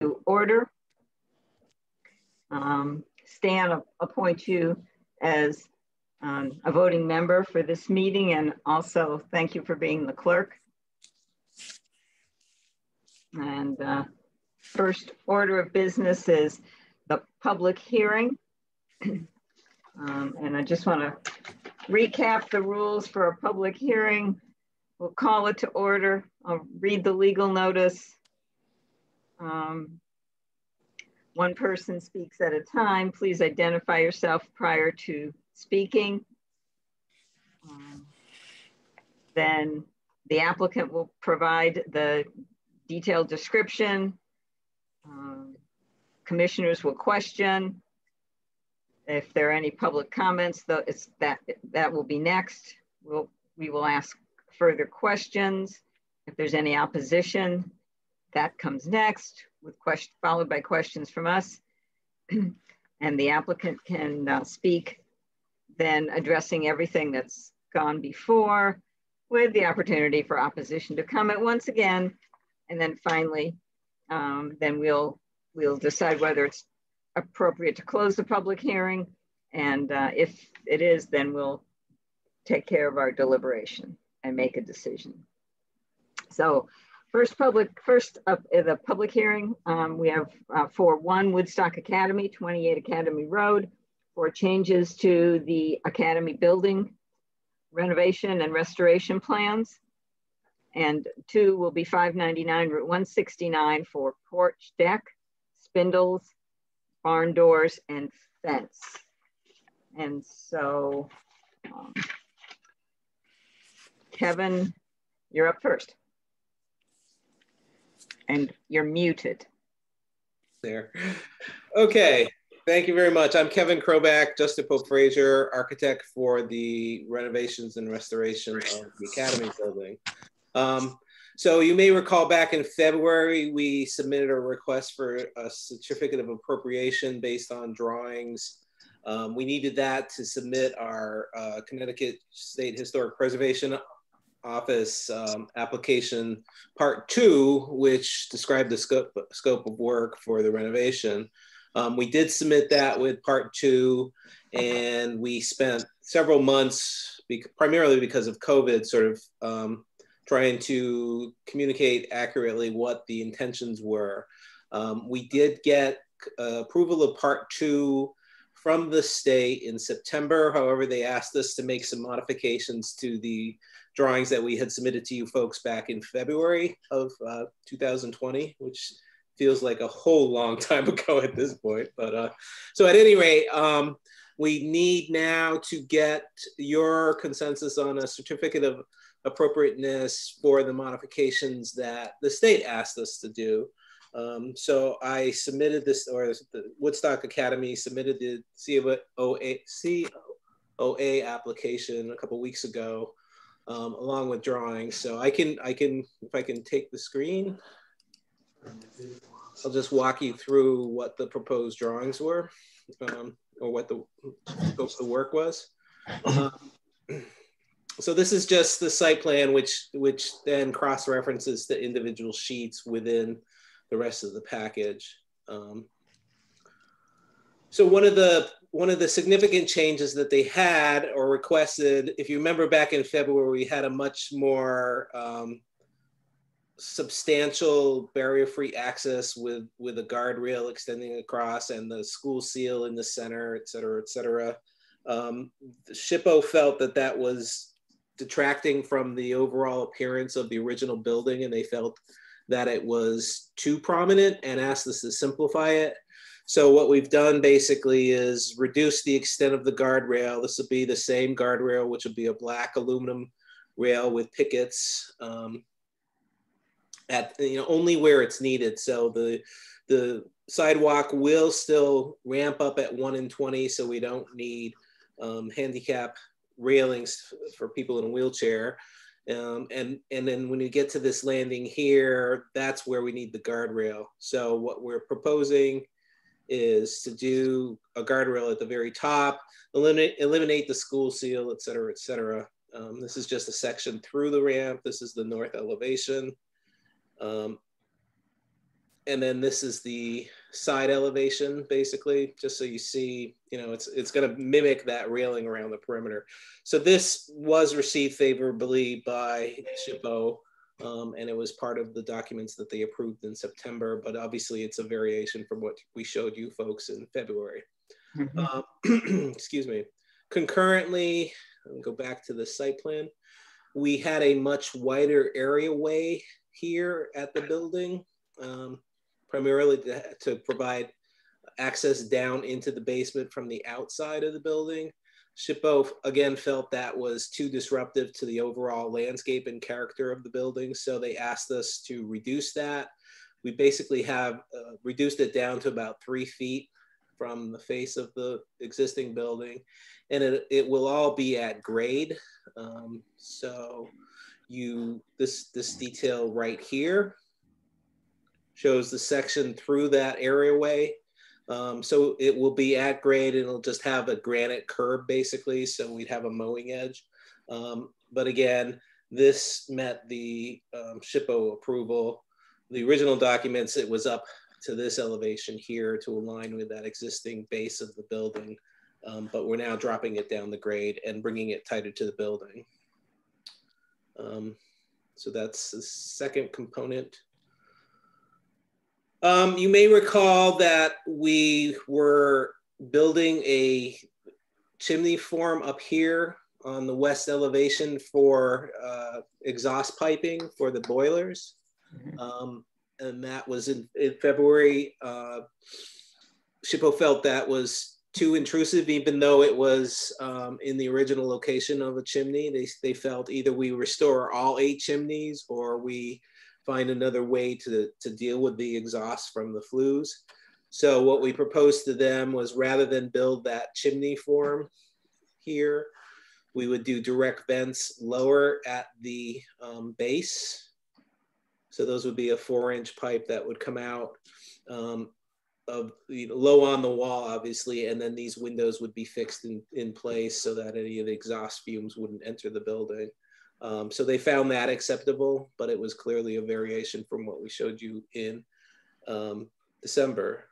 to order. Stan appoints you as a voting member for this meeting, and also thank you for being the clerk. And first order of business is the public hearing. And I just want to recap the rules for a public hearing. We'll call it to order. I'll read the legal notice. One person speaks at a time. Please identify yourself prior to speaking. Then the applicant will provide the detailed description. Commissioners will question. If there are any public comments, though, that will be next. We will ask further questions. If there's any opposition, that comes next, with followed by questions from us. And the applicant can speak, then addressing everything that's gone before, with the opportunity for opposition to comment once again. And then finally, then we'll decide whether it's appropriate to close the public hearing. And if it is, then we'll take care of our deliberation and make a decision. So the public hearing, we have for 1 Woodstock Academy, 28 Academy Road, for changes to the Academy building renovation and restoration plans. And 2 will be 599 Route 169 for porch deck, spindles, barn doors, and fence. And so, Kevin, you're up first. And you're muted. There. Okay, thank you very much. I'm Kevin Kroback, Justin Pope Frazier, architect for the renovations and restoration of the Academy building. So you may recall back in February, we submitted a request for a certificate of appropriation based on drawings. We needed that to submit our Connecticut State Historic Preservation Office application part 2, which described the scope of work for the renovation. We did submit that with part 2, and we spent several months, primarily because of COVID, sort of trying to communicate accurately what the intentions were. We did get approval of part 2 from the state in September. However, they asked us to make some modifications to the drawings that we had submitted to you folks back in February of 2020, which feels like a whole long time ago at this point. But so at any rate, we need now to get your consensus on a certificate of appropriateness for the modifications that the state asked us to do. So I submitted this, or the Woodstock Academy submitted the COA application a couple weeks ago, along with drawings. So I can, if I can take the screen, I'll just walk you through what the proposed drawings were, or what the scope of the work was. So this is just the site plan, which then cross-references the individual sheets within the rest of the package. So one of the significant changes that they had or requested, if you remember back in February, we had a much more substantial barrier-free access with a guardrail extending across and the school seal in the center, et cetera, et cetera. SHPO felt that that was detracting from the overall appearance of the original building, and they felt that it was too prominent and asked us to simplify it. So what we've done basically is reduce the extent of the guardrail. This will be the same guardrail, which will be a black aluminum rail with pickets at only where it's needed. So the sidewalk will still ramp up at 1 in 20, so we don't need handicap railings for people in a wheelchair. And then when you get to this landing here, that's where we need the guardrail. So what we're proposing is to do a guardrail at the very top, eliminate the school seal, et cetera, et cetera. This is just a section through the ramp. This is the north elevation. and then this is the side elevation, basically, just so you see, you know, it's going to mimic that railing around the perimeter. So this was received favorably by SHPO, and it was part of the documents that they approved in September, but obviously it's a variation from what we showed you folks in February. Excuse me. Concurrently, I'll go back to the site plan. We had a much wider areaway here at the building, primarily to provide access down into the basement from the outside of the building. SHPO again felt that was too disruptive to the overall landscape and character of the building, so they asked us to reduce that. We basically have reduced it down to about 3 feet from the face of the existing building, and it will all be at grade. So this detail right here shows the section through that areaway. So it will be at grade, and it'll just have a granite curb basically, so we'd have a mowing edge. But again, this met the SHPO approval. The original documents, it was up to this elevation here to align with that existing base of the building. But we're now dropping it down the grade and bringing it tighter to the building. So that's the second component. You may recall that we were building a chimney form up here on the west elevation for exhaust piping for the boilers. And that was in February. SHPO felt that was too intrusive, even though it was in the original location of a chimney. They felt either we restore all 8 chimneys or we find another way to deal with the exhaust from the flues. So what we proposed to them was, rather than build that chimney form here, we would do direct vents lower at the base. So those would be a 4-inch pipe that would come out of, you know, low on the wall, obviously, and then these windows would be fixed in place so that any of the exhaust fumes wouldn't enter the building. So they found that acceptable, but it was clearly a variation from what we showed you in December.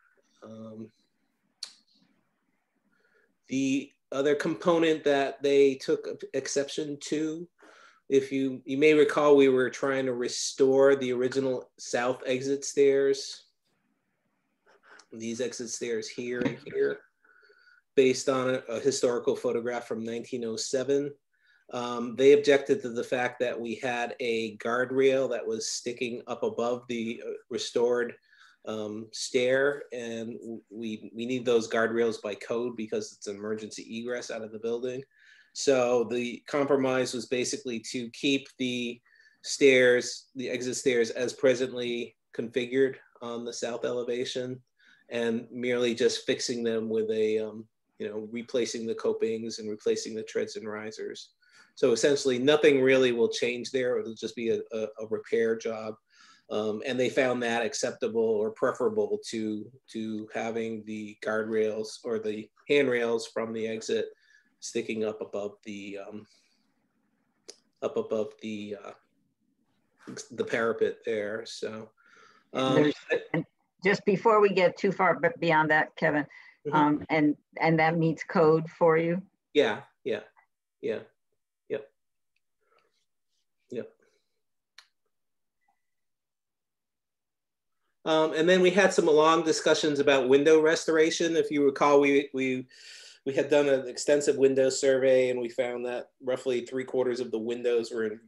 The other component that they took exception to, if you may recall, we were trying to restore the original south exit stairs. These exit stairs here and here, based on a historical photograph from 1907. They objected to the fact that we had a guardrail that was sticking up above the restored stair, and we need those guardrails by code because it's an emergency egress out of the building. So the compromise was basically to keep the stairs, the exit stairs, as presently configured on the south elevation, and merely just fixing them with a, you know, replacing the copings and replacing the treads and risers. So essentially nothing really will change there. It'll just be a repair job. And they found that acceptable or preferable to having the guardrails or the handrails from the exit sticking up above the parapet there. So and just before we get too far beyond that, Kevin, and that meets code for you? Yeah. And then we had some long discussions about window restoration. If you recall, we had done an extensive window survey, and we found that roughly 3/4 of the windows were in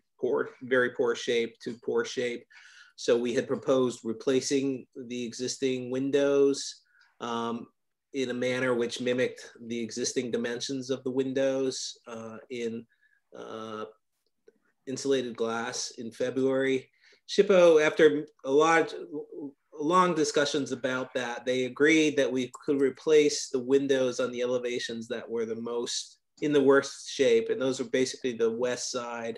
very poor shape to poor shape. So we had proposed replacing the existing windows in a manner which mimicked the existing dimensions of the windows in insulated glass in February. SHPO, after long discussions about that, they agreed that we could replace the windows on the elevations that were the most in the worst shape, and those are basically the west side,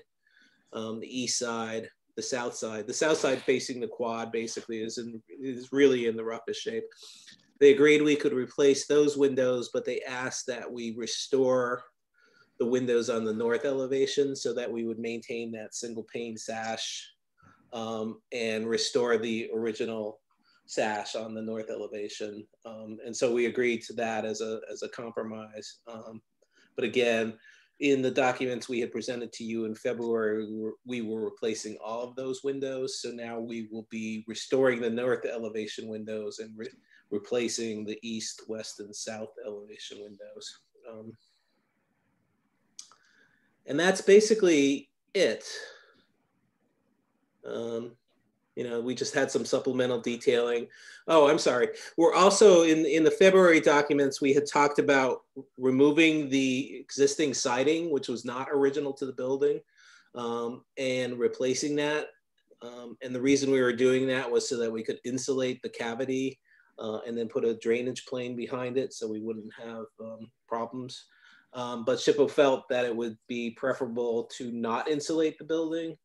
the east side, the south side. The south side facing the quad basically is really in the roughest shape. They agreed we could replace those windows, but they asked that we restore the windows on the north elevation so that we would maintain that single pane sash and restore the original sash on the north elevation. And so we agreed to that as a compromise. But again, in the documents we had presented to you in February, we were replacing all of those windows. So now we will be restoring the north elevation windows and replacing the east, west, and south elevation windows. And that's basically it. You know, we just had some supplemental detailing. Oh, I'm sorry. We're also in the February documents, we had talked about removing the existing siding, which was not original to the building, and replacing that. And the reason we were doing that was so that we could insulate the cavity and then put a drainage plane behind it so we wouldn't have problems. But SHPO felt that it would be preferable to not insulate the building.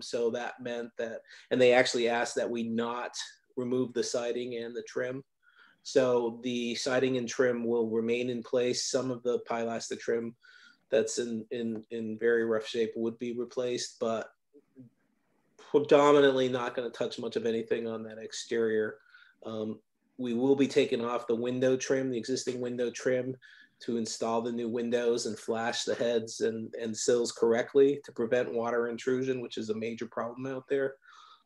So that meant that, and they actually asked that we not remove the siding and the trim. So the siding and trim will remain in place. Some of the pilastic trim that's in very rough shape would be replaced, but predominantly not going to touch much of anything on that exterior. We will be taking off the window trim, the existing window trim, to install the new windows and flash the heads and sills correctly to prevent water intrusion, which is a major problem out there.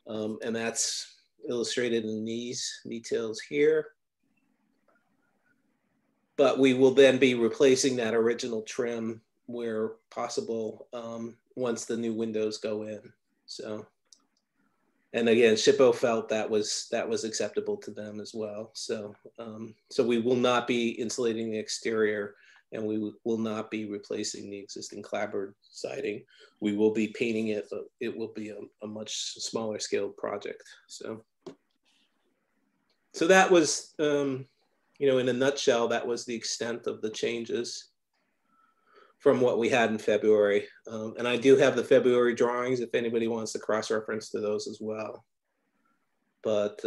And that's illustrated in these details here. But we will then be replacing that original trim where possible once the new windows go in. So, and again, SHPO felt that was acceptable to them as well. So, so we will not be insulating the exterior, and we will not be replacing the existing clapboard siding. We will be painting it, but it will be a much smaller scale project. So that was, you know, in a nutshell, that was the extent of the changes from what we had in February. And I do have the February drawings if anybody wants to cross-reference to those as well. But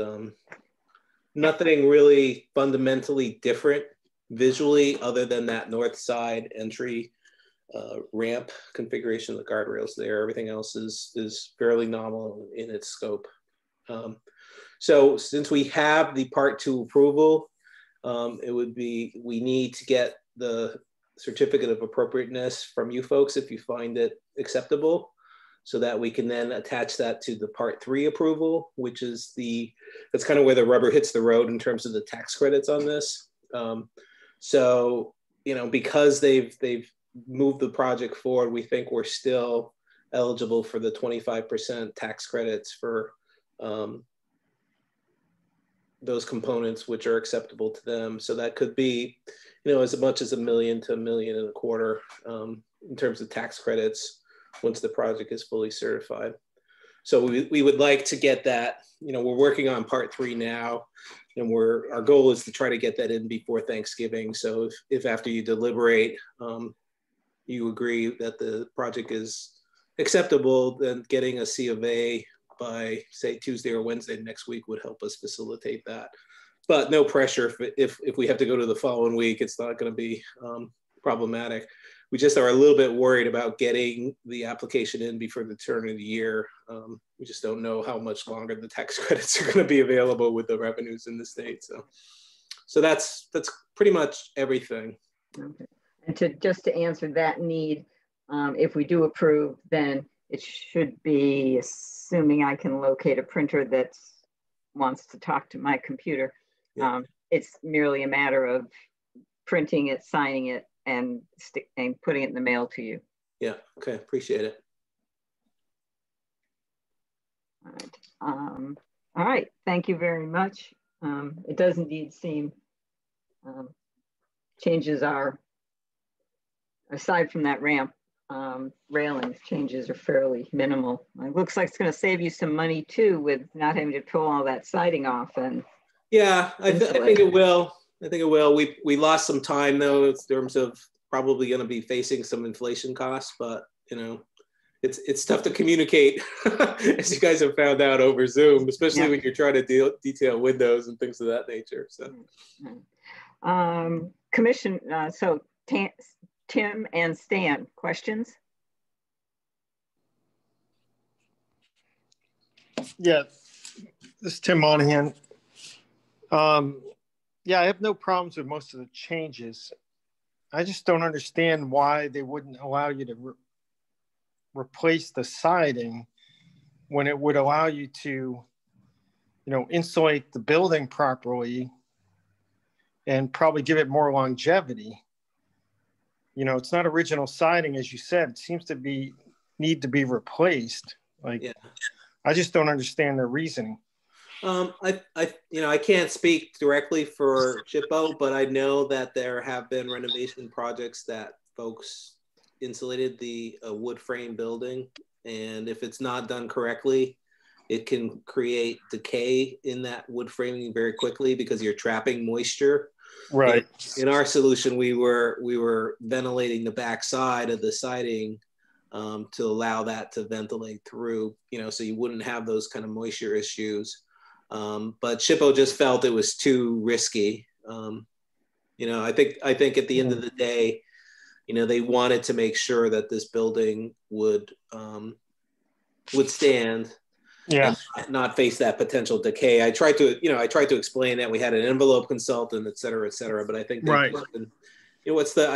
nothing really fundamentally different visually other than that north side entry ramp configuration of the guardrails there. Everything else is fairly nominal in its scope. So since we have the Part 2 approval, it would be, we need to get the certificate of appropriateness from you folks if you find it acceptable, so that we can then attach that to the Part 3 approval, which is that's kind of where the rubber hits the road in terms of the tax credits on this. So, you know, because they've moved the project forward, we think we're still eligible for the 25% tax credits for those components which are acceptable to them. So that could be, you know, as much as $1 million to $1.25 million in terms of tax credits once the project is fully certified. So we would like to get that, you know, we're working on Part 3 now, and our goal is to try to get that in before Thanksgiving. So if after you deliberate, you agree that the project is acceptable, then getting a C of A by say Tuesday or Wednesday next week would help us facilitate that. But no pressure if we have to go to the following week, it's not going to be problematic. We just are a little bit worried about getting the application in before the turn of the year. We just don't know how much longer the tax credits are going to be available with the revenues in the state. So that's pretty much everything. Okay. And just to answer that need, if we do approve, then it should be, assuming I can locate a printer that wants to talk to my computer. Yeah. It's merely a matter of printing it, signing it, and putting it in the mail to you. Yeah, okay, appreciate it. All right, all right, thank you very much. It does indeed seem changes are, aside from that ramp, railing changes are fairly minimal. It looks like it's going to save you some money too, with not having to pull all that siding off. And yeah, I think it will. I think it will. We lost some time though in terms of probably going to be facing some inflation costs, but you know, it's tough to communicate as you guys have found out over Zoom, especially when you're trying to detail windows and things of that nature. So, Commission. So Tim and Stan, questions? Yeah, this is Tim Monahan. Yeah, I have no problems with most of the changes. I just don't understand why they wouldn't allow you to replace the siding when it would allow you to, insulate the building properly and probably give it more longevity. It's not original siding, as you said. It seems to need to be replaced. I just don't understand their reasoning. I can't speak directly for SHPO, but I know that there have been renovation projects that folks insulated the wood frame building, and if it's not done correctly, it can create decay in that wood framing very quickly because you're trapping moisture. Right. In our solution, we were ventilating the back side of the siding to allow that to ventilate through, so you wouldn't have those kind of moisture issues. But SHPO just felt it was too risky. I think at the end of the day, they wanted to make sure that this building would stand, and not face that potential decay. I tried to explain that we had an envelope consultant, et cetera, but I think I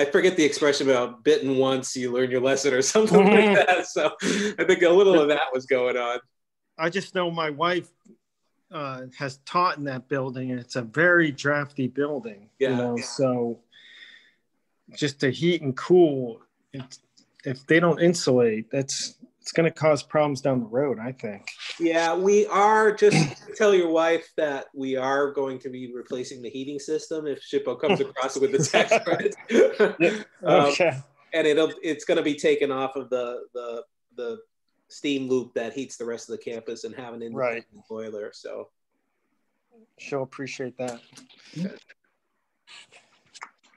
forget the expression about bitten once, you learn your lesson or something like that. So I think a little of that was going on. I just know my wife has taught in that building, and it's a very drafty building. So just to heat and cool, if they don't insulate, it's going to cause problems down the road, I think. Yeah, we are. Just tell your wife that we are going to be replacing the heating system if SHPO comes across it with the tax credit. Okay. And it's going to be taken off of the steam loop that heats the rest of the campus and have an independent boiler. So she'll appreciate that. Okay.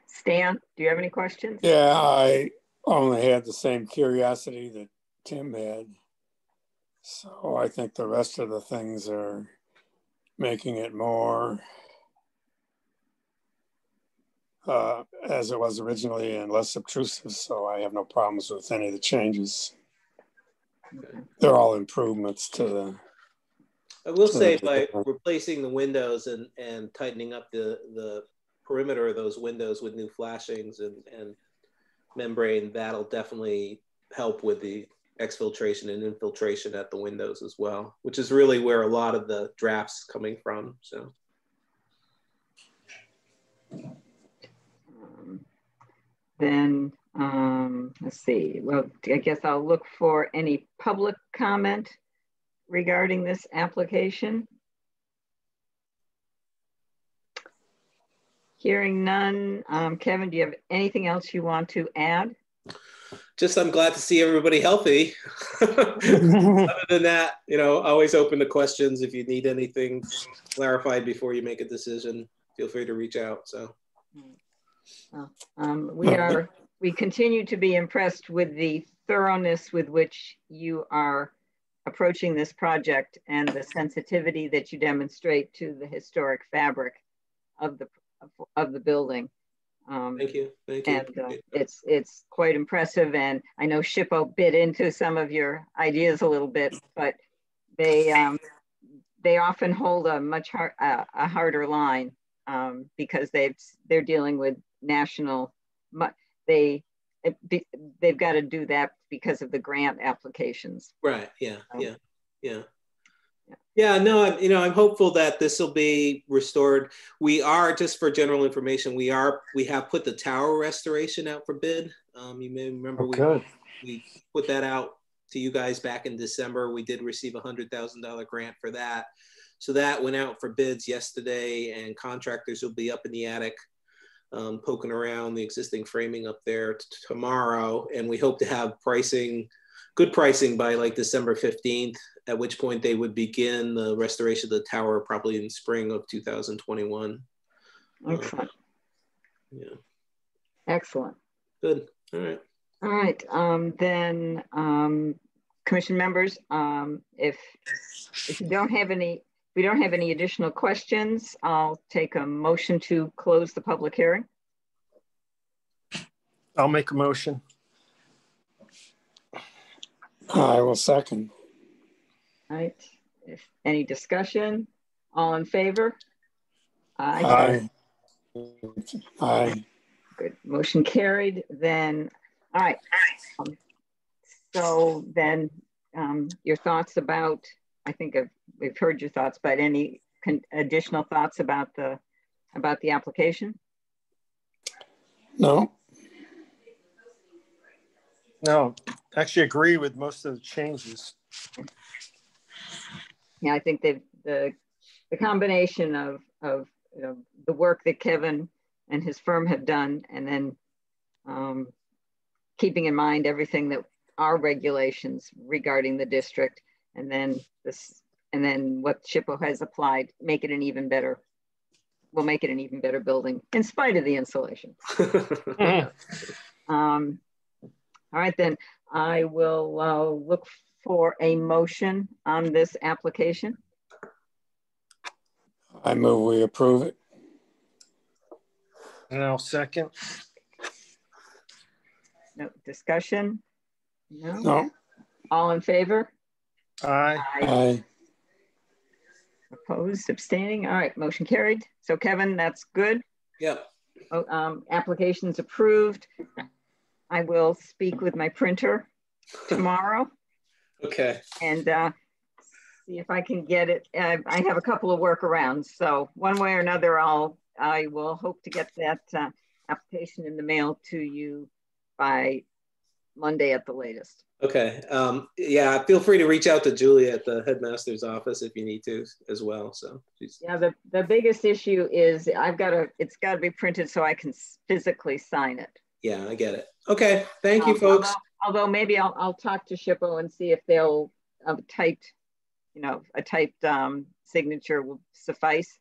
Stan, do you have any questions? Yeah, I only had the same curiosity that Tim had. So I think the rest of the things are making it more as it was originally and less obtrusive. So I have no problems with any of the changes. Okay. They're all improvements to the. I will say by replacing the windows and tightening up the perimeter of those windows with new flashings and membrane, that'll definitely help with the exfiltration and infiltration at the windows as well, which is really where a lot of the drafts coming from. So then let's see. Well, I guess I'll look for any public comment regarding this application. Hearing none. Kevin, do you have anything else you want to add? Just, I'm glad to see everybody healthy. Other than that, always open to questions. If you need anything clarified before you make a decision, feel free to reach out. So we continue to be impressed with the thoroughness with which you are approaching this project and the sensitivity that you demonstrate to the historic fabric of the building. Thank you. And it's quite impressive. And I know SHPO bit into some of your ideas a little bit, but they often hold a harder line because they're dealing with national. They've got to do that because of the grant applications. Right. Yeah. Yeah, no, I'm hopeful that this will be restored. We are, just for general information, we have put the tower restoration out for bid. You may remember we put that out to you guys back in December. We did receive a $100,000 grant for that. So that went out for bids yesterday, and contractors will be up in the attic poking around the existing framing up there tomorrow. And we hope to have good pricing by like December 15th, at which point they would begin the restoration of the tower probably in spring of 2021. Excellent. Yeah. Excellent. Good. All right. All right. Then commission members, if we don't have any additional questions, I'll take a motion to close the public hearing. I'll make a motion. I will second. All right. If any discussion, all in favor? Aye. Aye. Good. Motion carried. Then, all right. So then your thoughts about, I think we've heard your thoughts, but any additional thoughts about the application? No. No, actually agree with most of the changes. Yeah, I think the combination of you know, the work that Kevin and his firm have done, and then keeping in mind everything that our regulations regarding the district, and then what SHPO has applied, make it an even better. Will make it an even better building in spite of the insulation. All right, then I will look for a motion on this application. I move we approve it. And I'll second. No discussion? No? No. All in favor? Aye. Aye. Opposed, abstaining? All right, motion carried. So Kevin, that's good. Yep. Application's approved. I will speak with my printer tomorrow. Okay. And see if I can get it. I have a couple of workarounds. So one way or another, I will hope to get that application in the mail to you by Monday at the latest. Okay. Yeah, feel free to reach out to Julia at the headmaster's office if you need to as well. So yeah, the biggest issue is it's got to be printed so I can physically sign it. Yeah, I get it. Okay. Thank you, folks. Although maybe I'll talk to SHPO and see if they'll a typed signature will suffice.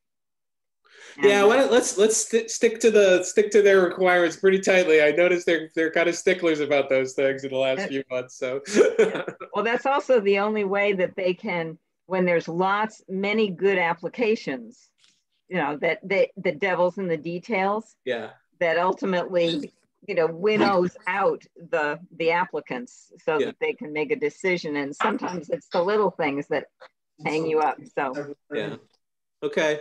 And yeah, let's stick to their requirements pretty tightly. I noticed they're kind of sticklers about those things in the last few months. So well, that's also the only way that they can, when there's many good applications, you know, that the devil's in the details. Yeah. That ultimately, you know, winnows out the applicants so that they can make a decision. And sometimes it's the little things that hang you up. So yeah. Okay.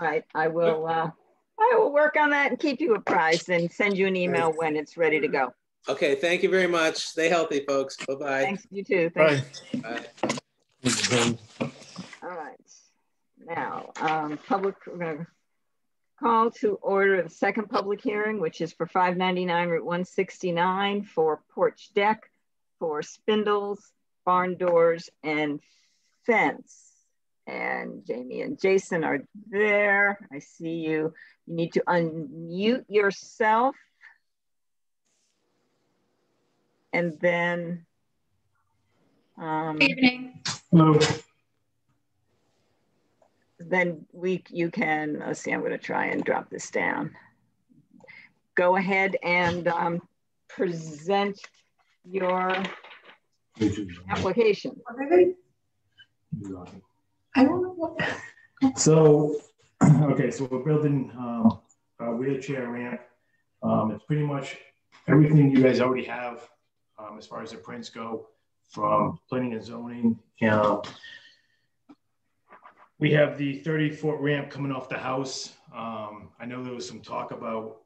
All right, I will work on that and keep you apprised and send you an email when it's ready to go. Okay, thank you very much. Stay healthy, folks. Bye-bye. Thanks, you too. Thanks. Bye. All right. Now, we're going to call to order the second public hearing, which is for 599 Route 169 for porch deck, for spindles, barn doors, and fence. And Jamie and Jason are there. I see you. You need to unmute yourself. And then Good evening. Hello. Then you can, let's see, I'm going to try and drop this down. Go ahead and present your application. I don't know what. So, okay, so we're building a wheelchair ramp. It's pretty much everything you guys already have as far as the prints go from planning and zoning. We have the 30-foot ramp coming off the house. I know there was some talk about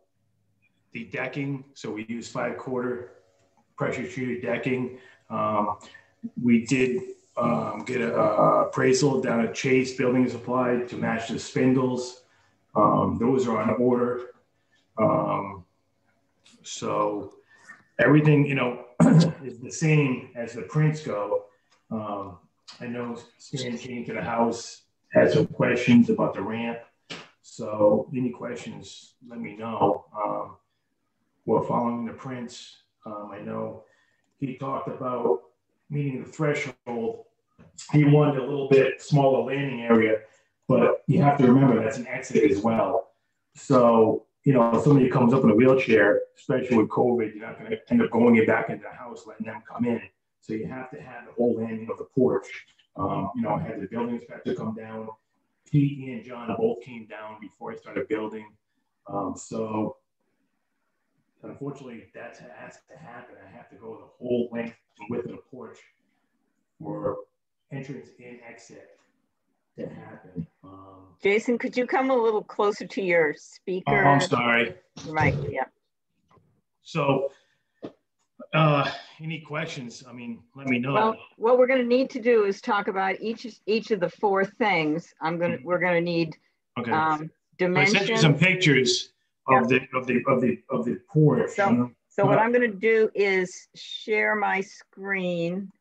the decking. So we use 5/4 pressure treated decking. We did get an appraisal down at Chase Building Supply to match the spindles. Those are on order. So everything, you know, is the same as the prints go. I know Stan came to the house, had some questions about the ramp. So any questions, let me know. We're following the prints. I know he talked about meeting the threshold. He wanted a little bit smaller landing area, but you have to remember that's an exit as well. So, you know, if somebody comes up in a wheelchair, especially with COVID, you're not going to end up going back into the house, letting them come in. So you have to have the whole landing of the porch. You know, I had the building inspector come down. Pete and John both came down before I started building. So unfortunately, that has to happen. I have to go the whole length and width of the porch for entrance and exit to happen. Jason, could you come a little closer to your speaker? Oh, I'm sorry. Right, yeah. So, any questions? I mean, let me know. Well, what we're going to need to do is talk about each of the four things. We're going to need dimensions. I sent you some pictures of the porch. So what I'm going to do is share my screen.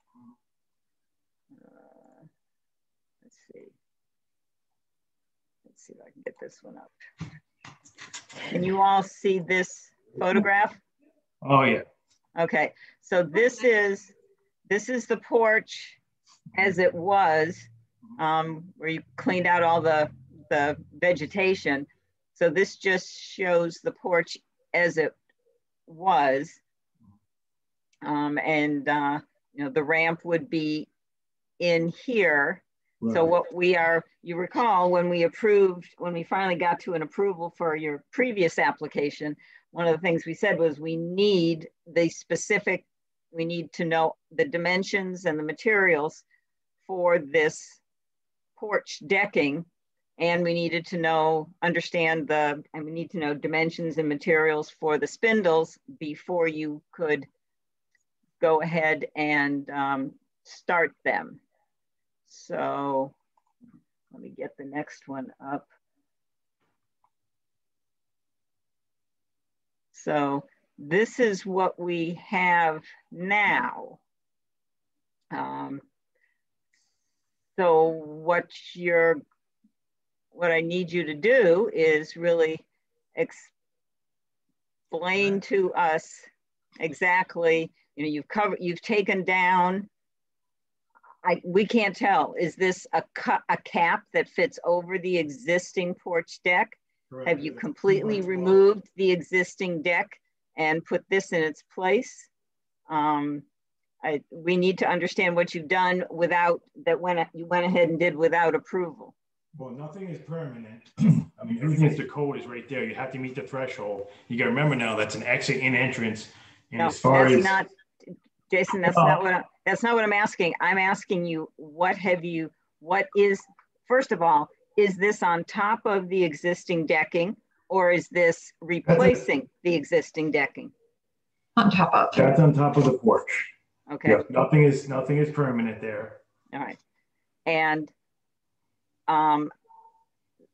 Let's see if I can get this one up. Can you all see this photograph? Oh yeah. Okay, so this is the porch as it was, where you cleaned out all the vegetation. So this just shows the porch as it was, you know, the ramp would be in here. Right. So what you recall when we finally got to an approval for your previous application, one of the things we said was we need to know the dimensions and the materials for this porch decking. And we needed to understand dimensions and materials for the spindles before you could go ahead and start them. So let me get the next one up. So this is what we have now. So what I need you to do is really explain to us exactly, you know, you've taken down, we can't tell, is this a cap that fits over the existing porch deck? Correct. Have you completely removed the existing deck and put this in its place? We need to understand what you've done you went ahead and did without approval. Well, nothing is permanent. I mean, everything is the code is right there. You have to meet the threshold. You got to remember now that's an exit and entrance. And no, as far that's as not, Jason, that's not what I'm asking. I'm asking you, first of all, is this on top of the existing decking, or is this replacing the existing decking? On top of. That's on top of the porch. Okay. Yep, nothing is permanent there. All right. And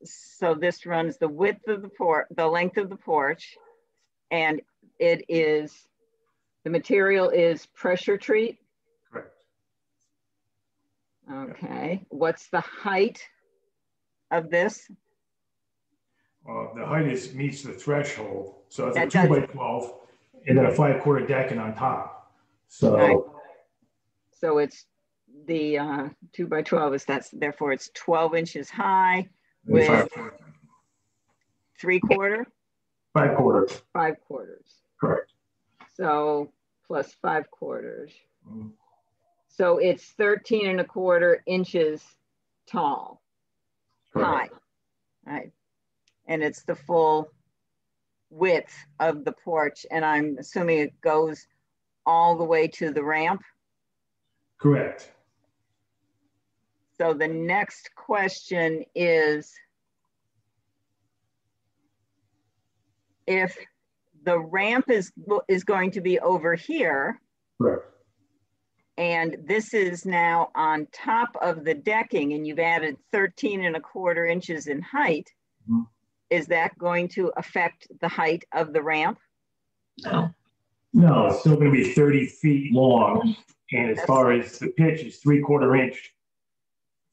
so this runs the width of the length of the porch, and the material is pressure treat. Correct. Okay. What's the height of this? The height meets the threshold. So it's a 2x12 and then a 5/4 decking on top. So, right. So it's the 2x12 therefore it's 12 inches high with 3/4? 5/4. 5/4. Correct. So plus 5/4. So it's 13 1/4 inches tall. Correct. High. Right. And it's the full width of the porch. And I'm assuming it goes all the way to the ramp? Correct. So the next question is, if the ramp is going to be over here, correct, and this is now on top of the decking, and you've added 13 1/4 inches in height, is that going to affect the height of the ramp? No, it's still going to be 30 feet long, and as far as the pitch is 3/4 inch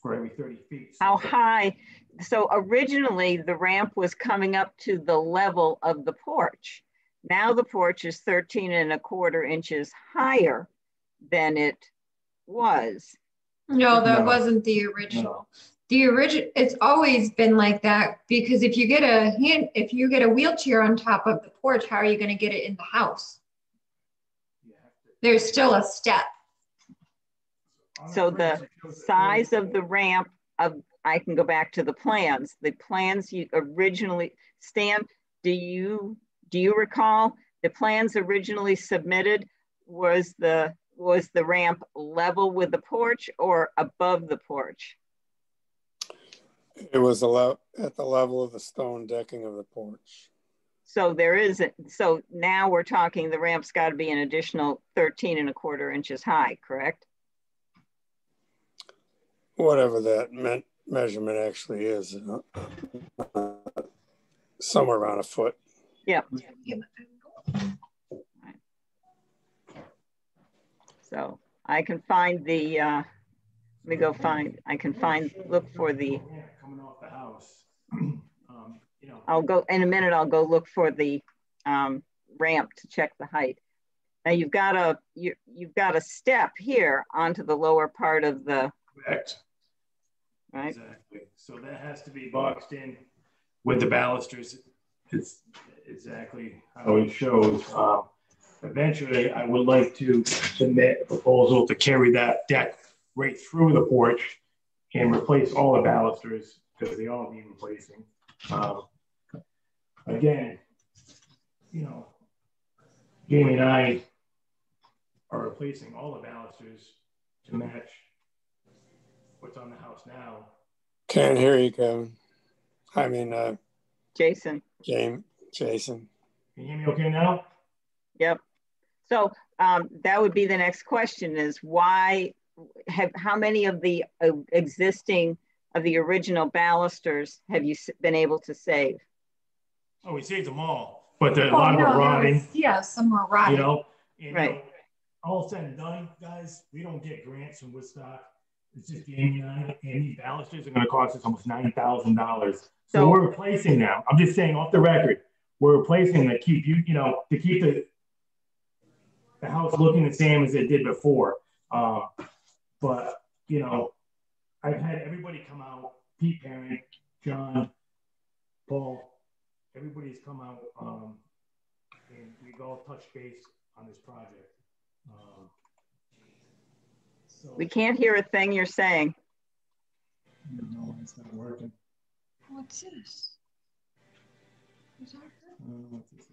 for every 30 feet. How high? So originally the ramp was coming up to the level of the porch. Now the porch is 13 1/4 inches higher than it was. No, that wasn't the original. No. The original, it's always been like that, because if you get a wheelchair on top of the porch, how are you going to get it in the house? There's still a step. So the size of the ramp I can go back to the plans. The plans you originally, Stan, do you recall the plans originally submitted? Was the ramp level with the porch or above the porch? It was at the level of the stone decking of the porch. So there is, so now we're talking the ramp's got to be an additional 13¼ inches high, correct? Whatever that measurement actually is, somewhere around a foot. Yep. So I can find the, let me go find, I can find, look for the, coming off the house. You know, I'll go, in a minute, I'll go look for the ramp to check the height. Now you've got a step here onto the lower part of the, correct. right? Exactly. So that has to be boxed in with the balusters. It's exactly how it shows. Eventually, I would like to submit a proposal to carry that deck right through the porch and replace all the balusters because they all need replacing. Again, you know, Jamie and I are replacing all the balusters to match what's on the house now. Can't hear you, Kevin. I mean, Jason. Jason. Can you hear me okay now? Yep. So that would be the next question is how many of the existing, of the original balusters have you been able to save? Oh, we saved them all, but a lot of them rotting. Yeah, some were rotting. You know, and, right. You know, all said and done, guys, we don't get grants from Woodstock. It's just Jamie and I, and these balusters are going to cost us almost $9,000. So we're replacing them. I'm just saying off the record, we're replacing to keep to keep the house looking the same as it did before. But you know, I've had everybody come out, Pete Parent, John, Paul, everybody's come out, and we've all touched base on this project. So We can't hear a thing you're saying. No, it's not working. What's this? Is that her? What's this?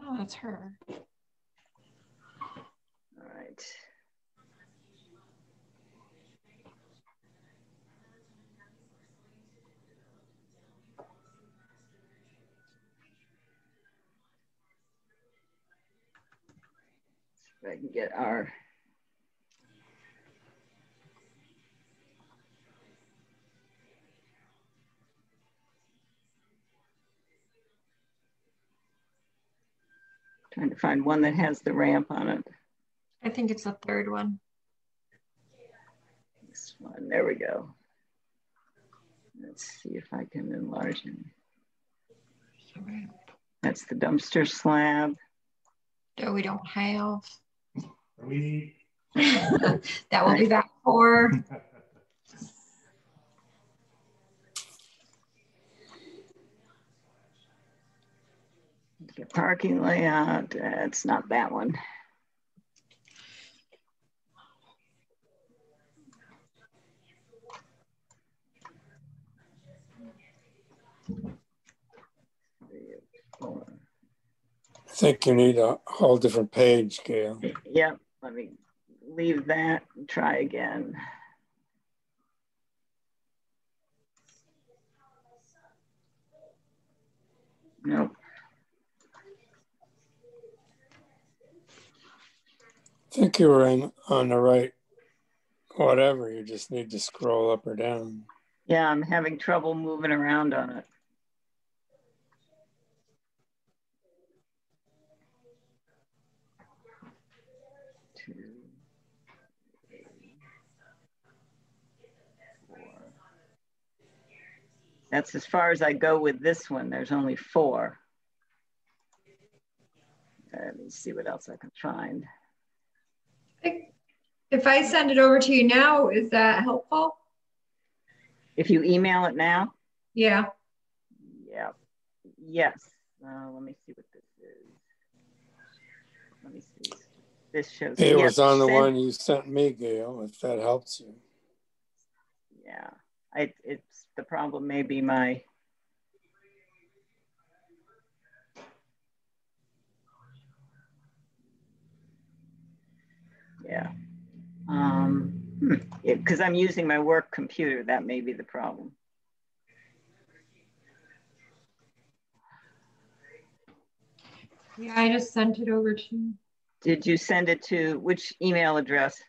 Oh, that's her. All right. If I can get our trying to find one that has the ramp on it. I think it's the third one. This one, there we go. Let's see if I can enlarge it. That's the dumpster slab. That we don't have. We That will be back for. The parking layout, it's not that one. I think you need a whole different page, Gail. Yep, let me leave that and try again. Nope. I think you were on the right, whatever. You just need to scroll up or down. Yeah, I'm having trouble moving around on it. That's as far as I go with this one. There's only 4. Let me see what else I can find. If I send it over to you now, is that helpful? If you email it now? Yeah. Yeah. Yes. Let me see what this is. Let me see. This shows. It was on the one you sent me, Gail, if that helps you. Yeah. It's the problem may be my. Yeah. Because I'm using my work computer, that may be the problem. Yeah, I just sent it over to you. Did you send it to which email address?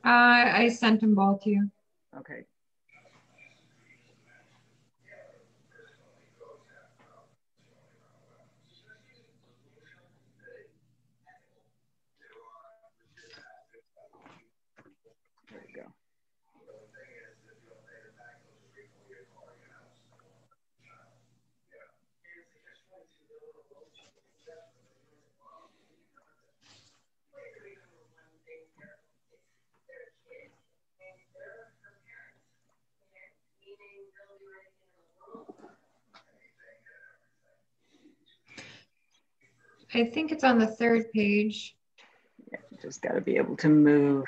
I sent them both to you. Okay. There we go. I think it's on the 3rd page. Yeah, just got to be able to move.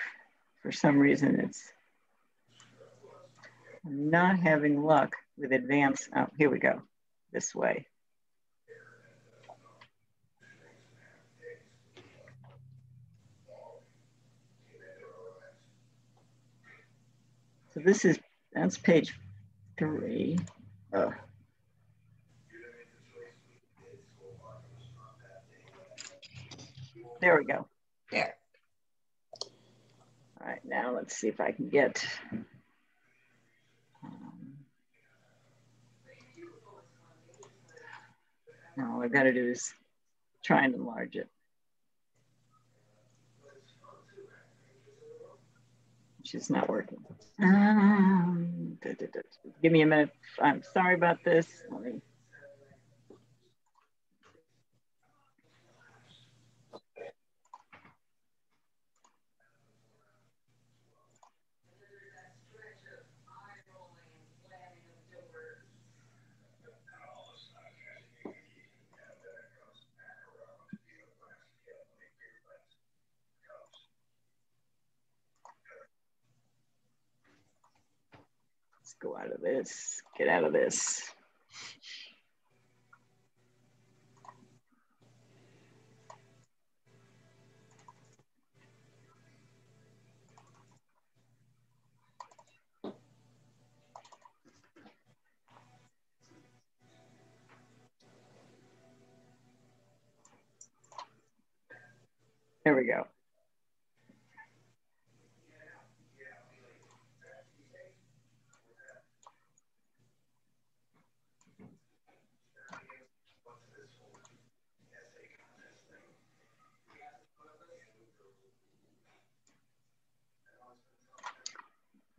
For some reason, I'm not having luck with advanced. Oh, here we go. This way. So that's page 3. Oh. There we go. There. All right, now let's see if I can get. Now all I've got to do is try and enlarge it. Which is not working. Give me a minute. I'm sorry about this. Let me. Let's go out of this, get out of this. There we go.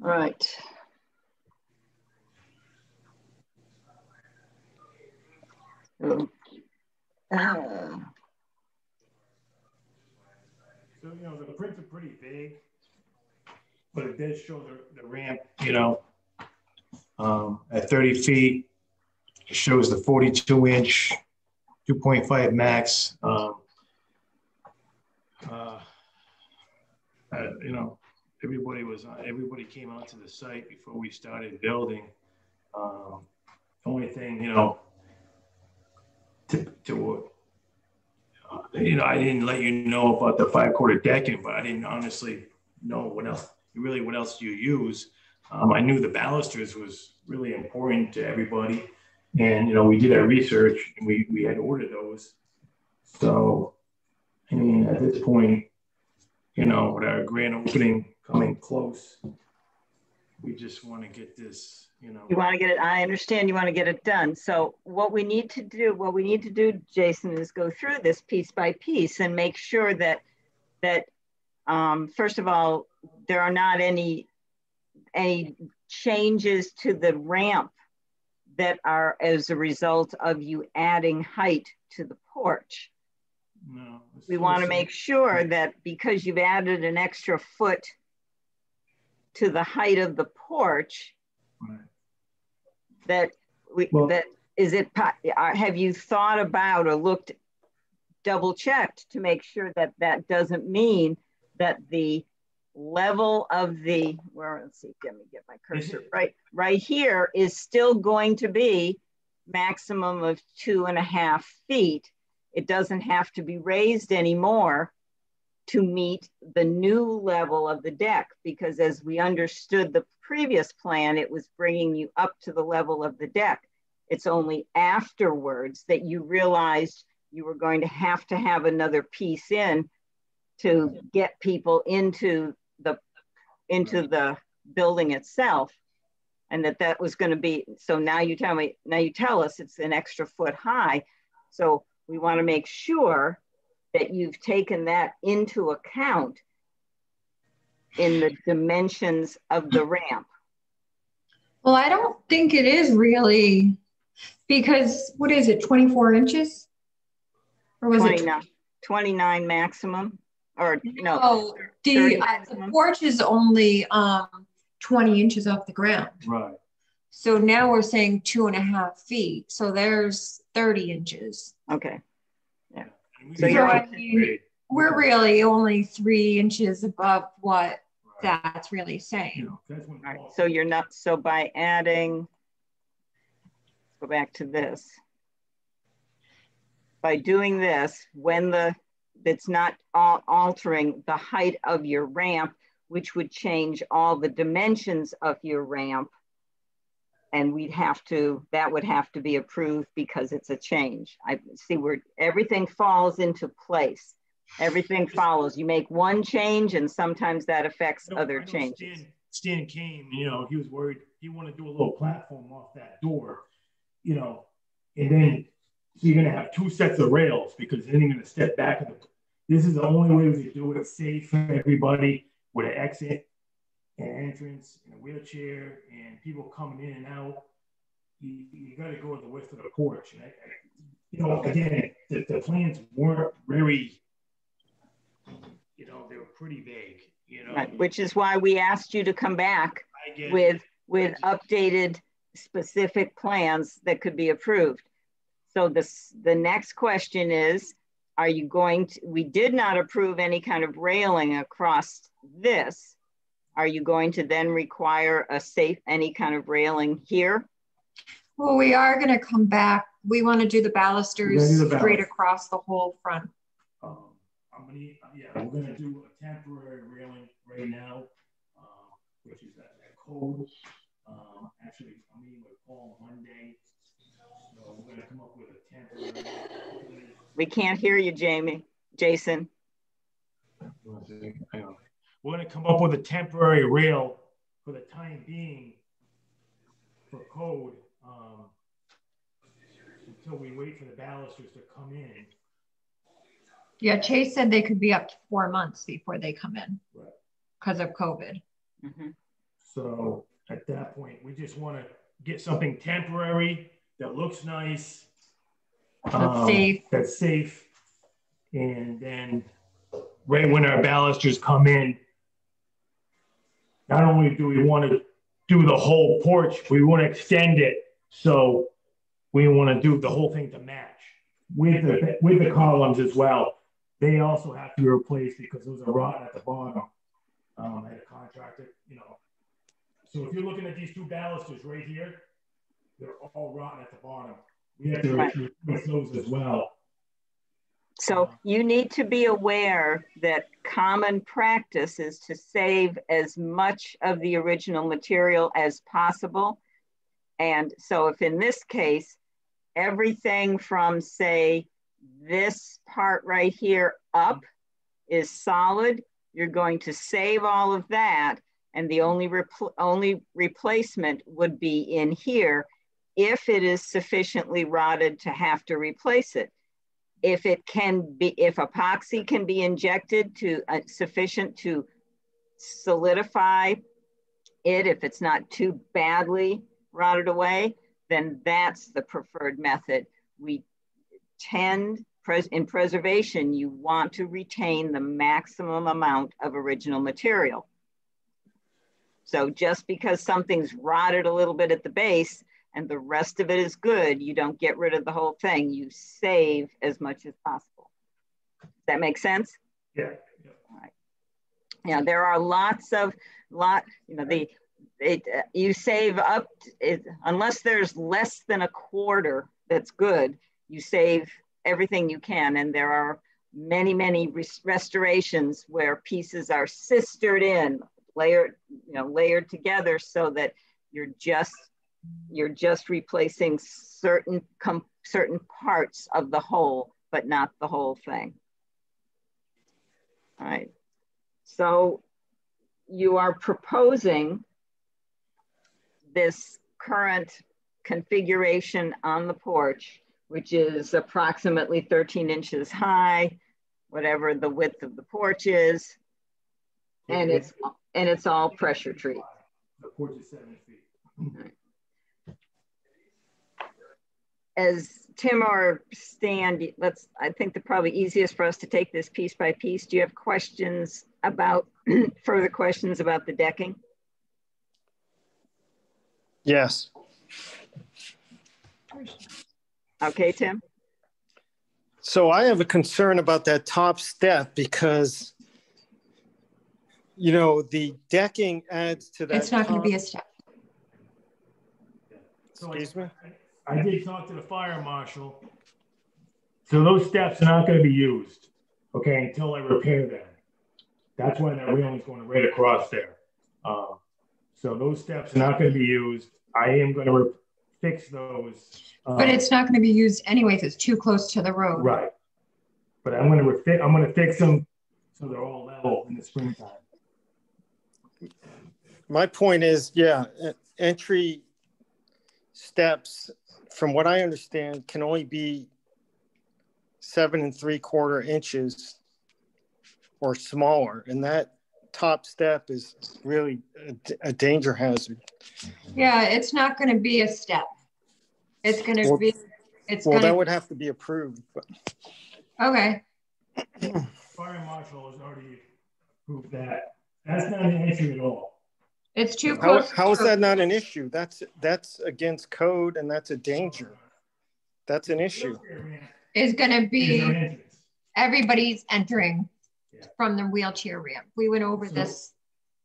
All right. So, So, you know, the prints are pretty big, but it does show the ramp, you know, at 30 feet. It shows the 42-inch, 2.5 max. You know, everybody came out to the site before we started building. The only thing, you know, you know, I didn't let you know about the 5/4 decking, but I didn't honestly know what else do you use. I knew the balusters was really important to everybody. And, you know, we did our research and we had ordered those. So, I mean, at this point, you know, with our grand opening coming close, we just want to get this, you know. You want to get it, I understand you want to get it done. So what we need to do, Jason, is go through this piece by piece and make sure that first of all, there are not any changes to the ramp that are as a result of you adding height to the porch. No, we want to make sure that because you've added an extra foot to the height of the porch, right, have you thought about or looked, double checked to make sure that that doesn't mean that the level of the, let's see, let me get my cursor, right here is still going to be maximum of 2.5 feet. It doesn't have to be raised anymore to meet the new level of the deck, because as we understood the previous plan, it was bringing you up to the level of the deck. It's only afterwards that you realized you were going to have another piece in to get people into the building itself, and that was going to be, so now you tell us it's an extra foot high. So we want to make sure that you've taken that into account in the dimensions of the ramp. Well, I don't think it is really, because what is it, 24 inches? Or was 29, 29 maximum, or no? Oh, the porch is only 20 inches off the ground. Right. So now we're saying 2.5 feet. So there's 30 inches. Okay. Yeah. So I mean, we're really only 3 inches above what that's really saying. You know, that's when, all right. So you're not, so by adding, go back to this. By doing this, when it's not altering the height of your ramp, which would change all the dimensions of your ramp, and that would have to be approved because it's a change. I see where everything falls into place. Everything follows. You make one change and sometimes that affects other changes. Stan came, you know, he was worried. He wanted to do a little platform off that door, you know, and then so you're going to have 2 sets of rails because then you're going to step back. This is the only way we can do it safe for everybody, with an exit and entrance and a wheelchair and people coming in and out. You got to go with the width of the porch. And you know, again, the plans weren't very, you know, they were pretty vague, you know. Right, which is why we asked you to come back with updated specific plans that could be approved. So the next question is, are you going to, we did not approve any kind of railing across this. Are you going to then require any kind of railing here? Well, we are going to come back. We want to do the balusters straight across the whole front. We're going to do a temporary railing right now, which is that code. Actually, I'm meeting with Paul Monday. So we're going to come up with a temporary. We can't hear you, Jason. We're going to come up with a temporary rail for the time being for code until we wait for the balusters to come in. Yeah, Chase said they could be up to 4 months before they come in because of COVID. Mm-hmm. So at that point, we just want to get something temporary that looks nice. That's safe. And then right when our balusters come in, not only do we want to do the whole porch, we want to extend it. So we want to do the whole thing to match with the columns as well. They also have to be replaced because those are rotten at the bottom. I had a contractor, you know. So if you're looking at these 2 balusters right here, they're all rotten at the bottom. We have to replace those as well. So you need to be aware that common practice is to save as much of the original material as possible. And so if in this case, everything from, say, this part right here up is solid, you're going to save all of that, and the only replacement would be in here if it is sufficiently rotted to have to replace it. If epoxy can be injected to sufficient to solidify it, if it's not too badly rotted away, then that's the preferred method. We tend, in preservation, you want to retain the maximum amount of original material. So just because something's rotted a little bit at the base and the rest of it is good, you don't get rid of the whole thing. You save as much as possible. Does that make sense? Yeah. All right. Yeah, there are you save up, unless there's less than a quarter that's good, you save everything you can. And there are many restorations where pieces are sistered in, layered together, so that you're just replacing certain parts of the whole, but not the whole thing. All right. So you are proposing this current configuration on the porch, which is approximately 13 inches high, whatever the width of the porch is, and it's all pressure treated. The porch is 7 feet. As Tim or Stan, I think the probably easiest for us to take this piece by piece. Do you have questions about, further questions about the decking? Yes. Okay, Tim. So I have a concern about that top step because, the decking adds to that. It's not going to be a step. Excuse me? I did talk to the fire marshal. So those steps are not going to be used, okay, until I repair them. That's why that railing's going right across there. So those steps are not going to be used. I am going to fix those. But it's not going to be used anyways. It's too close to the road. Right. But I'm going to fix them so they're all level in the springtime. My point is, entry steps, from what I understand, can only be 7 3/4 inches or smaller, and that top step is really a danger hazard. Yeah, it's not going to be a step. It's going to be. That would have to be approved. But. Okay. Fire marshal has already approved that. That's not an issue at all. It's too close. How is that not an issue? That's against code, and that's a danger. That's an issue. Is going to be everybody's entering from the wheelchair ramp. We went over this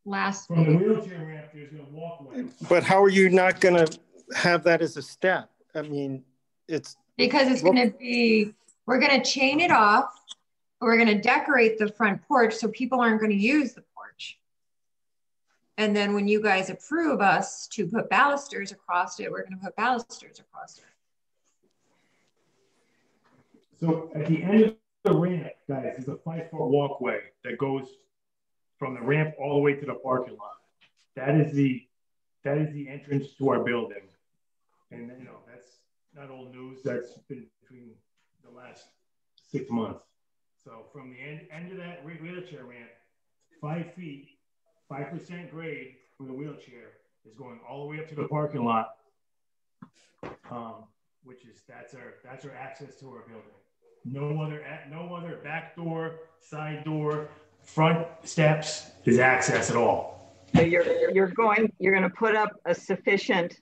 last week. From the wheelchair ramp, there's a walkway. But how are you not going to have that as a step? I mean, it's because it's going to be. We're going to chain it off. We're going to decorate the front porch so people aren't going to use the porch. And then when you guys approve us to put balusters across it, we're going to put balusters across it. So at the end of the ramp, guys, there's a 5-foot walkway that goes from the ramp all the way to the parking lot. That is the entrance to our building. And that's not old news. That's been between the last 6 months. So from the end of that wheelchair ramp, 5 feet, 5% grade for the wheelchair is going all the way up to the parking lot, which is that's our access to our building. No other back door, side door, front steps is access at all. So you're going to put up a sufficient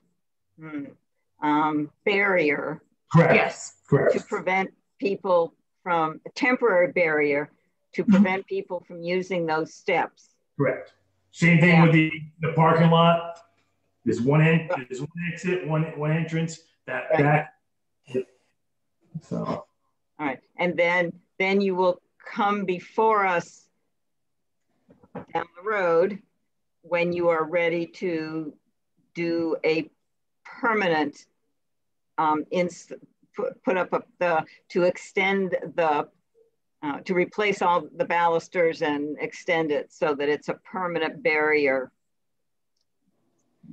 barrier. Correct. Yes. Correct. To prevent people from a temporary barrier to prevent people from using those steps. Correct. Same thing with the parking lot. There's one exit, one entrance. That. So. All right, and then you will come before us down the road when you are ready to do a permanent put up to extend the to replace all the balusters and extend it so that it's a permanent barrier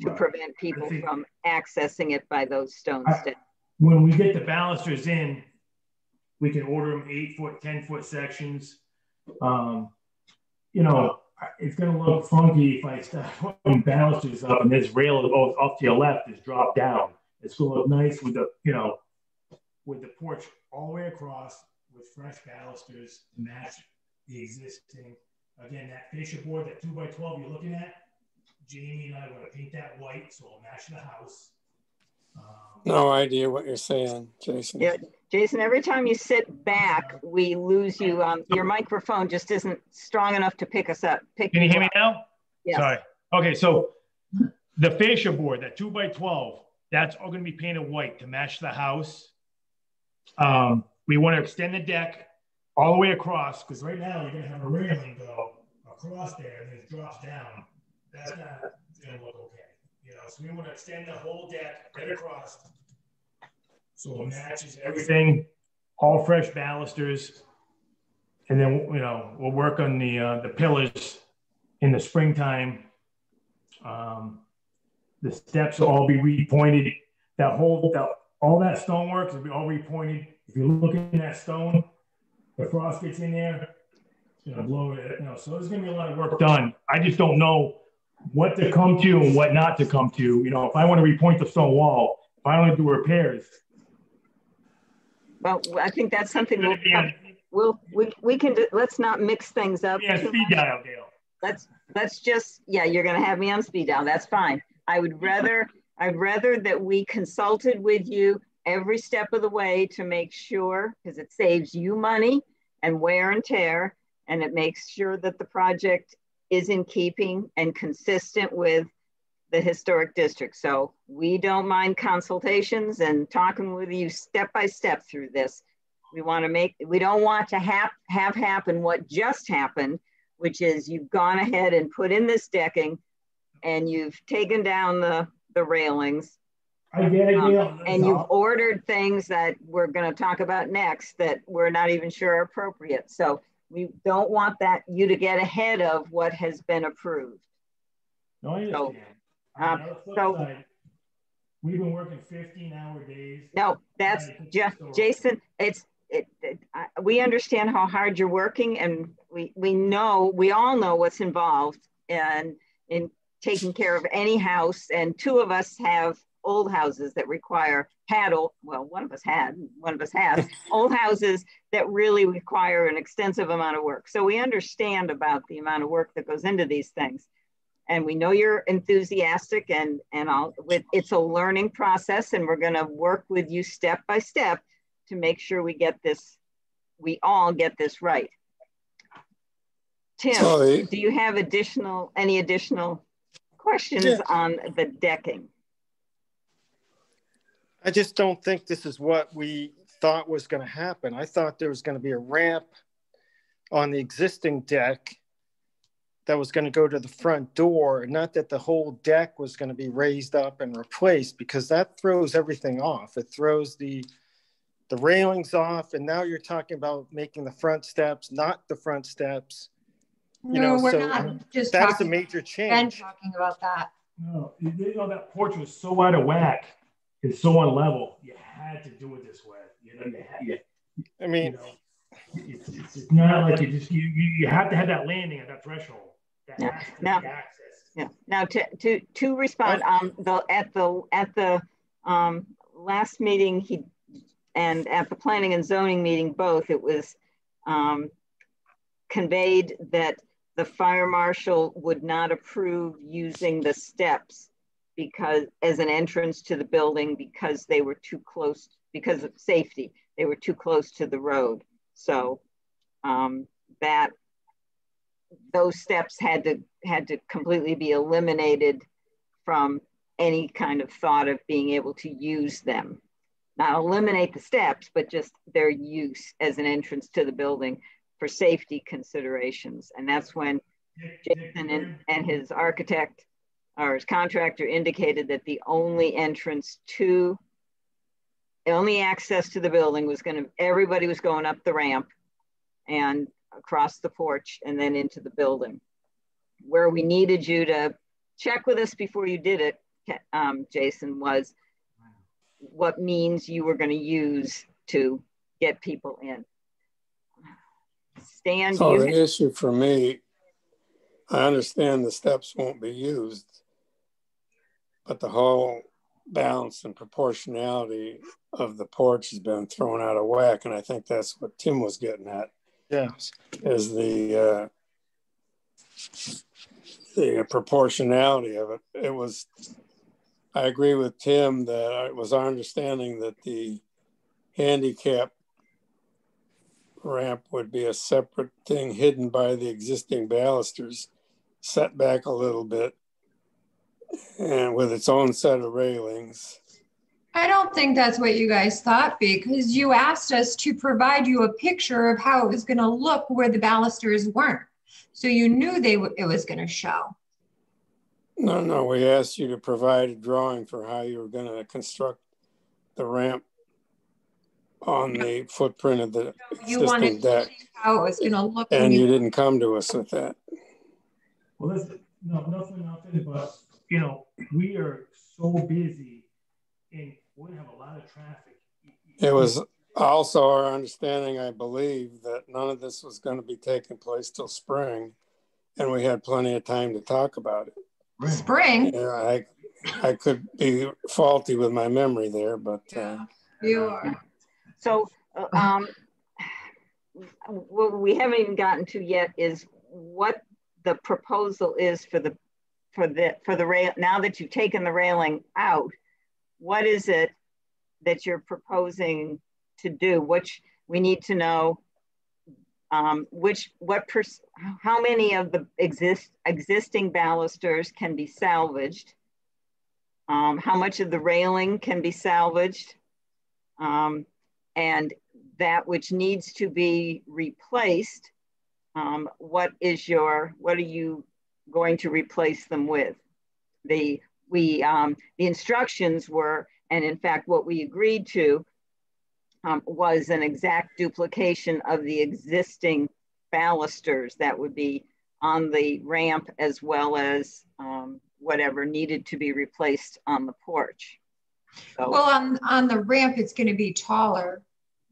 to prevent people from accessing it by those stone steps. When we get the balusters in, we can order them 8-foot, 10-foot sections. It's going to look funky if I start putting balusters up and this rail off to your left is dropped down. It's going to look nice with the porch all the way across with fresh balusters to match the existing. Again, that fascia board, that 2x12 you're looking at, Jamie and I are going to paint that white so it'll match the house. No idea what you're saying, Jason. Yeah, Jason, every time you sit back, we lose you. Your microphone just isn't strong enough to pick us up. Can you hear me now? Yes. Sorry. Okay, so the fascia board, that 2x12, that's all going to be painted white to match the house. We want to extend the deck all the way across, because right now you're going to have a railing go across there and then it drops down. That's not going to look okay. You know, so we want to extend the whole deck right across so it matches everything, all fresh balusters. And then, you know, we'll work on the pillars in the springtime. The steps will all be repointed. All that stonework will be all repointed. If you look at that stone, the frost gets in there, it's gonna blow it. You know, so there's gonna be a lot of work done. I just don't know what to come to and what not to come to. You know, if I want to repoint the stone wall, if I want to do repairs. Well, I think that's something we can do. Let's not mix things up. Yeah, speed dial, Dale. Let's just, yeah, you're gonna have me on speed dial. That's fine. I'd rather that we consulted with you every step of the way to make sure, because it saves you money and wear and tear, and it makes sure that the project is in keeping and consistent with the historic district. So we don't mind consultations and talking with you step by step through this. We don't want to have happen what just happened, which is you've gone ahead and put in this decking and you've taken down the railings. I get it, and you've ordered things that we're going to talk about next that we're not even sure are appropriate. So we don't want you to get ahead of what has been approved. No, I understand. So we've been working 15-hour days. No, that's just Jason. We understand how hard you're working, and we all know what's involved in taking care of any house. And two of us have old houses that one of us has old houses that really require an extensive amount of work. So we understand about the amount of work that goes into these things. And we know you're enthusiastic and it's a learning process, and we're gonna work with you step by step to make sure we all get this right. Tim, do you have any additional questions on the decking? I just don't think this is what we thought was going to happen. I thought there was going to be a ramp on the existing deck that was going to go to the front door, not that the whole deck was going to be raised up and replaced, because that throws everything off. It throws the railings off, and now you're talking about making the front steps, not the front steps. We're not just that's a major change. And talking about that. No, that porch was so out of whack. It's so unlevel. You had to do it this way. It's not like you have to have that landing at that threshold. Now to respond at the last meeting and at the planning and zoning meeting both, it was conveyed that the fire marshal would not approve using the steps as an entrance to the building because they were too close, because of safety. They were too close to the road. So those steps had to completely be eliminated from any kind of thought of being able to use them. Not eliminate the steps, but just their use as an entrance to the building for safety considerations. And that's when Jason and his architect or his contractor indicated that the only access to the building everybody was going up the ramp and across the porch and then into the building. Where we needed you to check with us before you did it, Jason, was what means you were going to use to get people in. Stan, so the issue for me, I understand the steps won't be used, but the whole balance and proportionality of the porch has been thrown out of whack, and I think that's what Tim was getting at. Yes, is the proportionality of it. It was. I agree with Tim that it was our understanding that the handicap ramp would be a separate thing hidden by the existing balusters, set back a little bit, and with its own set of railings. I don't think that's what you guys thought, because you asked us to provide you a picture of how it was going to look where the balusters weren't. So you knew it was going to show. No, we asked you to provide a drawing for how you were going to construct the ramp on the footprint of the existing deck. How it was going to look. And you didn't come to us with that. Well, listen, no, nothing, but, you know, we are so busy and we have a lot of traffic. It was also our understanding, I believe, that none of this was going to be taking place till spring, and we had plenty of time to talk about it. Right. Spring? Yeah, I could be faulty with my memory there, but you are. So what we haven't even gotten to yet is what the proposal is for the rail. Now that you've taken the railing out, what is it that you're proposing to do? Which we need to know how many of the existing balusters can be salvaged, how much of the railing can be salvaged, and that which needs to be replaced, what are you going to replace them with? The instructions were, and in fact, what we agreed to was an exact duplication of the existing balusters that would be on the ramp, as well as whatever needed to be replaced on the porch. So, well, on the ramp, it's going to be taller.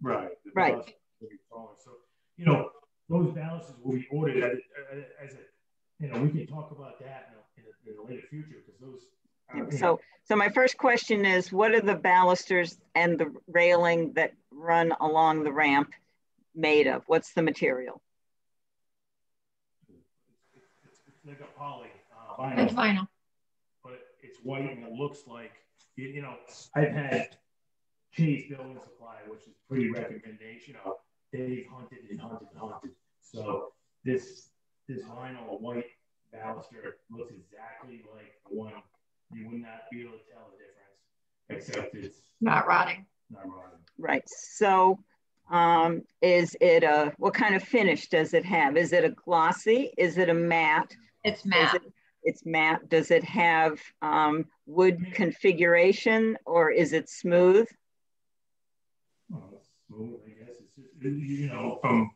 Right. Right. Will be taller. So, you know, those balusters will be ordered as a, you know, we can talk about that in the later future, because those. So my first question is, what are the balusters and the railing that run along the ramp made of? What's the material? It's like a poly vinyl. It's vinyl. But it's white and it looks like, you know, I've had Chase Building Supply, which is pretty recommendation. You know, they've hunted and hunted and hunted. So this vinyl white baluster looks exactly like the one. You would not be able to tell the difference, except it's not rotting. Not rotting. Right. So is it what kind of finish does it have? Is it a glossy? Is it a matte? It's matte. It's matte. Does it have wood configuration, or is it smooth? Well, it's smooth, I guess. It's just, you know, from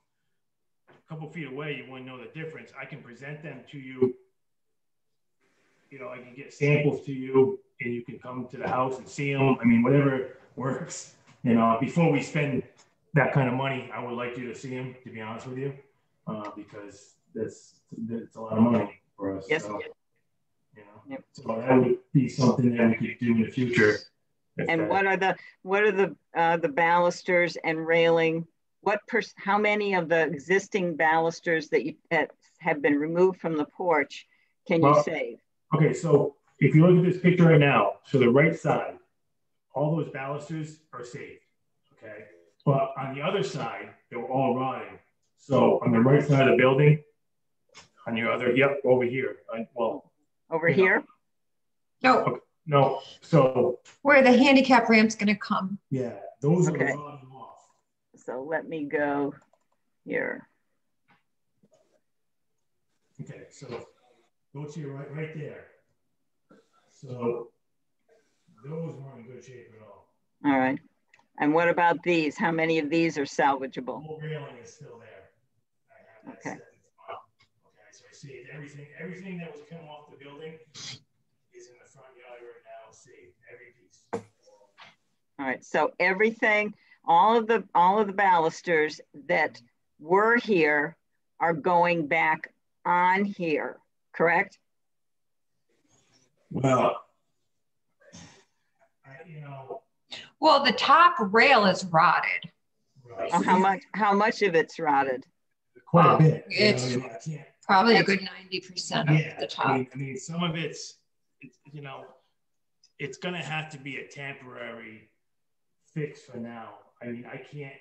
a couple feet away, you wouldn't know the difference. I can present them to you. You know, I can get samples to you, and you can come to the house and see them. I mean, whatever works. You know, before we spend that kind of money, I would like you to see them, to be honest with you, because that's a lot of money for us. Yes. So, you know, so that would be something that we could do in the future. And what are the balusters and railing? How many of the existing balusters that have been removed from the porch can you save? Okay, so if you look at this picture right now, so the right side, all those balusters are saved, okay? But on the other side, they're all rotting. So on the right side of the building, on your other, yep, over here. Over here? No. Okay, no, so. Where the handicap ramp's gonna come. Yeah, those are rotting off. So let me go here. Okay, so go to your right there. So those weren't in good shape at all. All right. And what about these? How many of these are salvageable? The whole railing is still there. I have that set. Okay, so I see everything that was coming off the building is in the front yard right now. See every piece. All right. So everything, all of the balusters that were here are going back on here, correct? Well, you know. Well, the top rail is rotted. Right. Oh, how much of it's rotted? Quite a bit. It's probably a good 90% of the top. I mean, some of it's, you know, it's going to have to be a temporary fix for now. I mean, I can't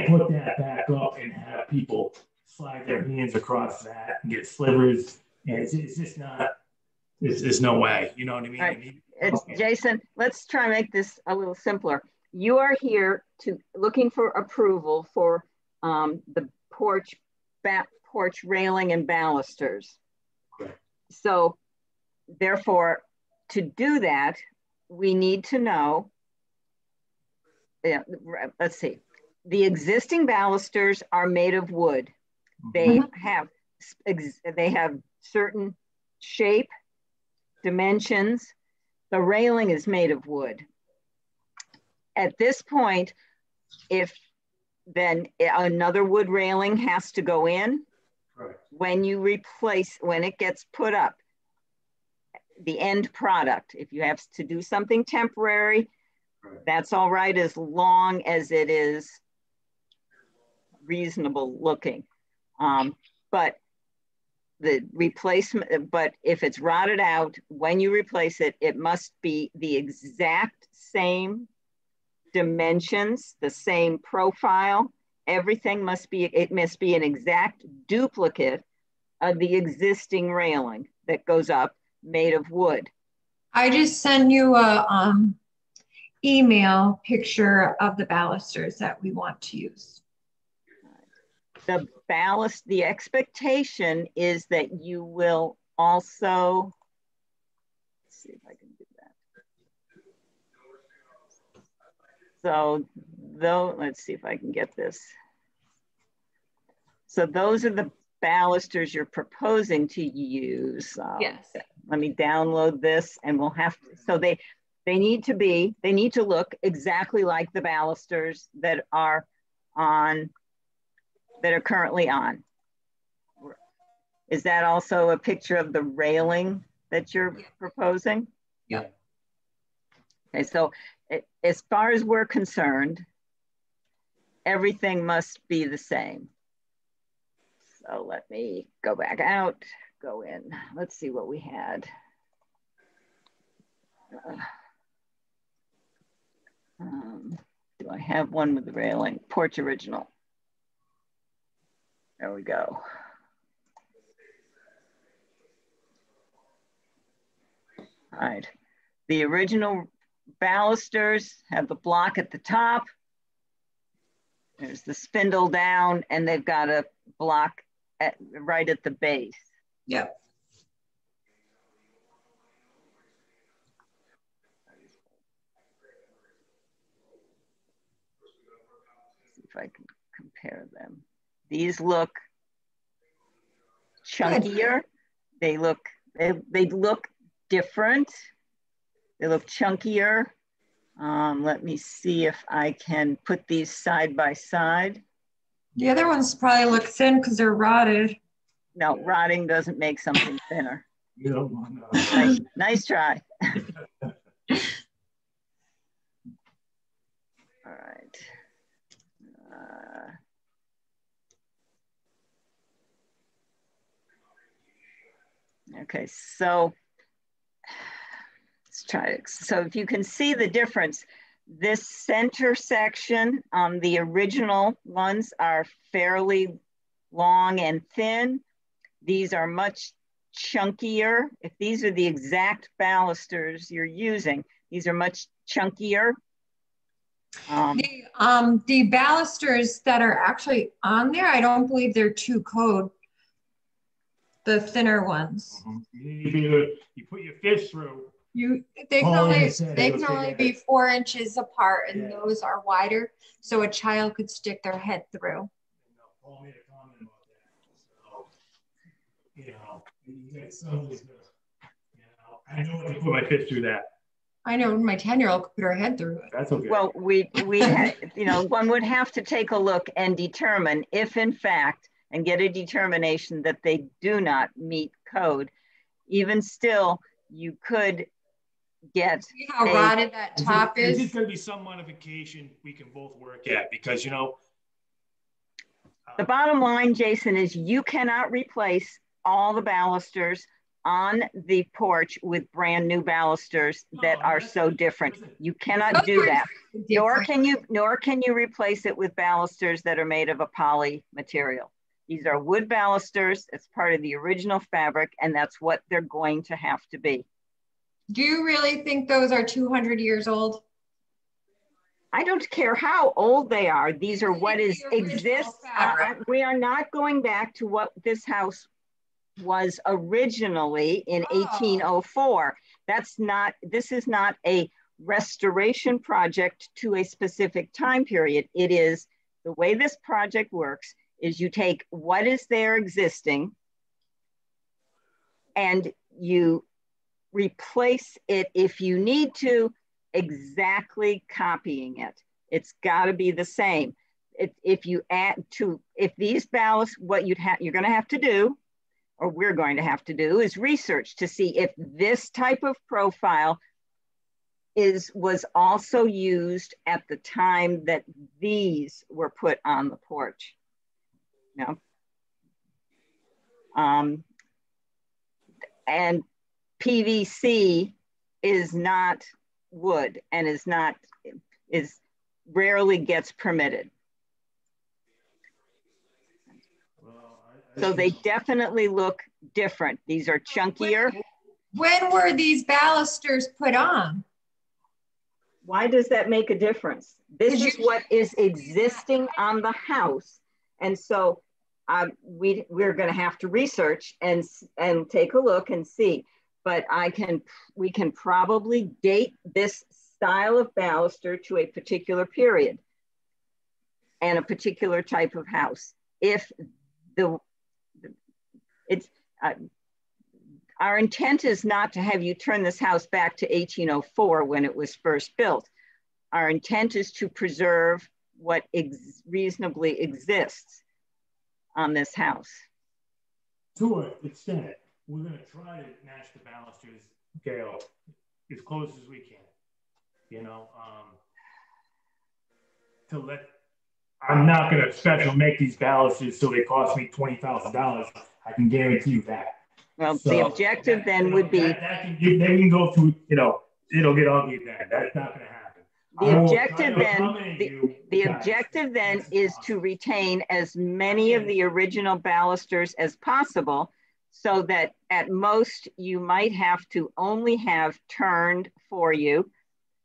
put that back up and have people slide their hands across that and get slivers. And it's just not, there's no way, you know what I mean? Right. it's Okay. Jason, let's try and make this a little simpler. You are here looking for approval for the porch railing and balusters. Correct. So therefore, to do that, we need to know, let's see, the existing balusters are made of wood. They have certain shape, dimensions. The railing is made of wood. At this point, then another wood railing has to go in. Correct. When it gets put up, the end product, if you have to do something temporary, Correct. that's all right as long as it is reasonable looking. But the replacement, but if it's rotted out, when you replace it, it must be the exact same dimensions, the same profile. Everything must be an exact duplicate of the existing railing that goes up, made of wood. I just sent you a email picture of the balusters that we want to use. The expectation is that you will also, let's see if I can do that. So let's see if I can get this. So those are the balusters you're proposing to use. Yes. Let me download this and we'll have to, so they need to look exactly like the balusters that are currently on. Is that also a picture of the railing that you're proposing? Yeah. Okay, so as far as we're concerned, everything must be the same. So let me go back out, go in. Let's see what we had. Do I have one with the railing? Porch original. There we go. All right. The original balusters have the block at the top. There's the spindle down, and they've got a block right at the base. Yep. See if I can compare them. These look chunkier. They look different. They look chunkier. Let me see if I can put these side by side. The other ones probably look thin because they're rotted. No, rotting doesn't make something thinner. You don't want to. Nice try. All right. Okay, so let's try it. So if you can see the difference, this center section, the original ones are fairly long and thin. These are much chunkier. If these are the exact balusters you're using, these are much chunkier. The balusters that are actually on there, I don't believe they're 2 code. The thinner ones. You put your fist through. They can only be 4 inches apart, and those are wider, so a child could stick their head through. Paul made a comment about that. So, you know, somebody's gonna, I know when I put my fist through that. I know my 10-year-old could put her head through it. That's okay. Well, we had, one would have to take a look and determine if in fact, and get a determination that they do not meet code. Even still, you could get See how rotted that top is? There's going to be some modification we can both work at because, the bottom line, Jason, is you cannot replace all the balusters on the porch with brand new balusters that are so different. You cannot do that. Nor can you replace it with balusters that are made of a poly material. These are wood balusters. It's part of the original fabric, and that's what they're going to have to be. Do you really think those are 200 years old? I don't care how old they are. These are what is exists. We are not going back to what this house was originally in 1804. That's not, this is not a restoration project to a specific time period. It is, the way this project works is you take what is there existing and you replace it if you need to, exactly copying it. It's got to be the same. If you add to, if these ballasts, what you're going to have to do, or we're going to have to do, is research to see if this type of profile was also used at the time that these were put on the porch. No. And PVC is not wood and is rarely gets permitted. So they definitely look different. These are chunkier. When were these balusters put on? Why does that make a difference? This is what is existing on the house. And so we're going to have to research and take a look and see. But we can probably date this style of baluster to a particular period and a particular type of house. If our intent is not to have you turn this house back to 1804 when it was first built. Our intent is to preserve what reasonably exists on this house. To an extent, we're going to try to match the balusters scale as close as we can. You know, I'm not going to special make these balusters so they cost me $20,000. I can guarantee you that. Well, so the objective then would be they can go through, you know, it'll get ugly then. That's not going to happen. The objective then is to retain as many of the original balusters as possible, so that at most you might have to only have turned for you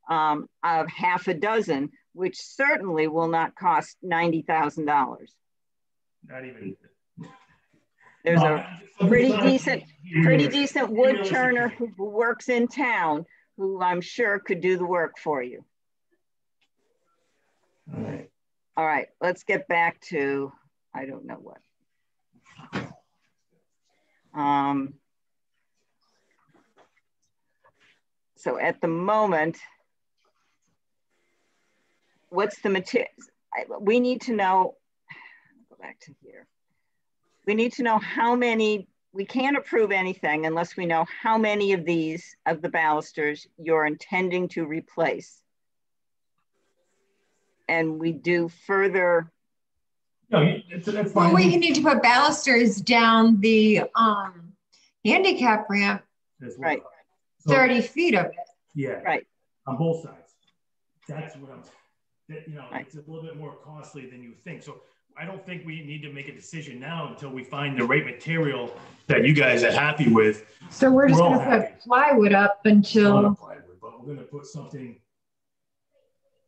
of half a dozen, which certainly will not cost $90,000. Not even. There's a pretty decent wood turner who works in town who I'm sure could do the work for you. All right, let's get back to, I don't know what. So at the moment, what's the material? We need to know, go back to here. We need to know how many, we can't approve anything unless we know how many of these, of the balusters you're intending to replace. And we do further. No, that's fine. Well, we need to put balusters down the handicap ramp, right? 30 feet of it. Yeah, right. On both sides. That's what you know, right. It's a little bit more costly than you think. So I don't think we need to make a decision now until we find the right material that you guys are happy with. So we're just going to put plywood up until. Not plywood, but we're going to put something.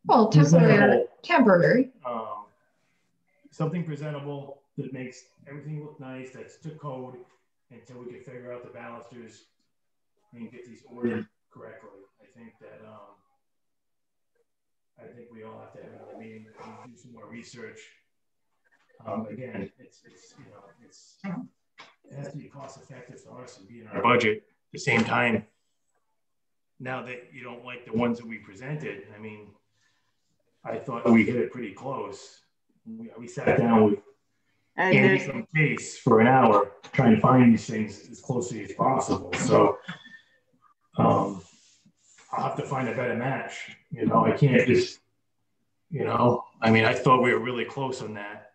Well, temporary. Something presentable that makes everything look nice, that's to code, until we can figure out the balusters and get these ordered correctly. I think that we all have to have another meeting and do some more research. Again, it has to be cost effective for us and be in our budget. At the same time, now that you don't like the ones that we presented, I mean, I thought we hit it pretty close. We sat down with Andy from Case for an hour trying to find these things as closely as possible. So I'll have to find a better match. You know, I can't just, you know, I mean, I thought we were really close on that.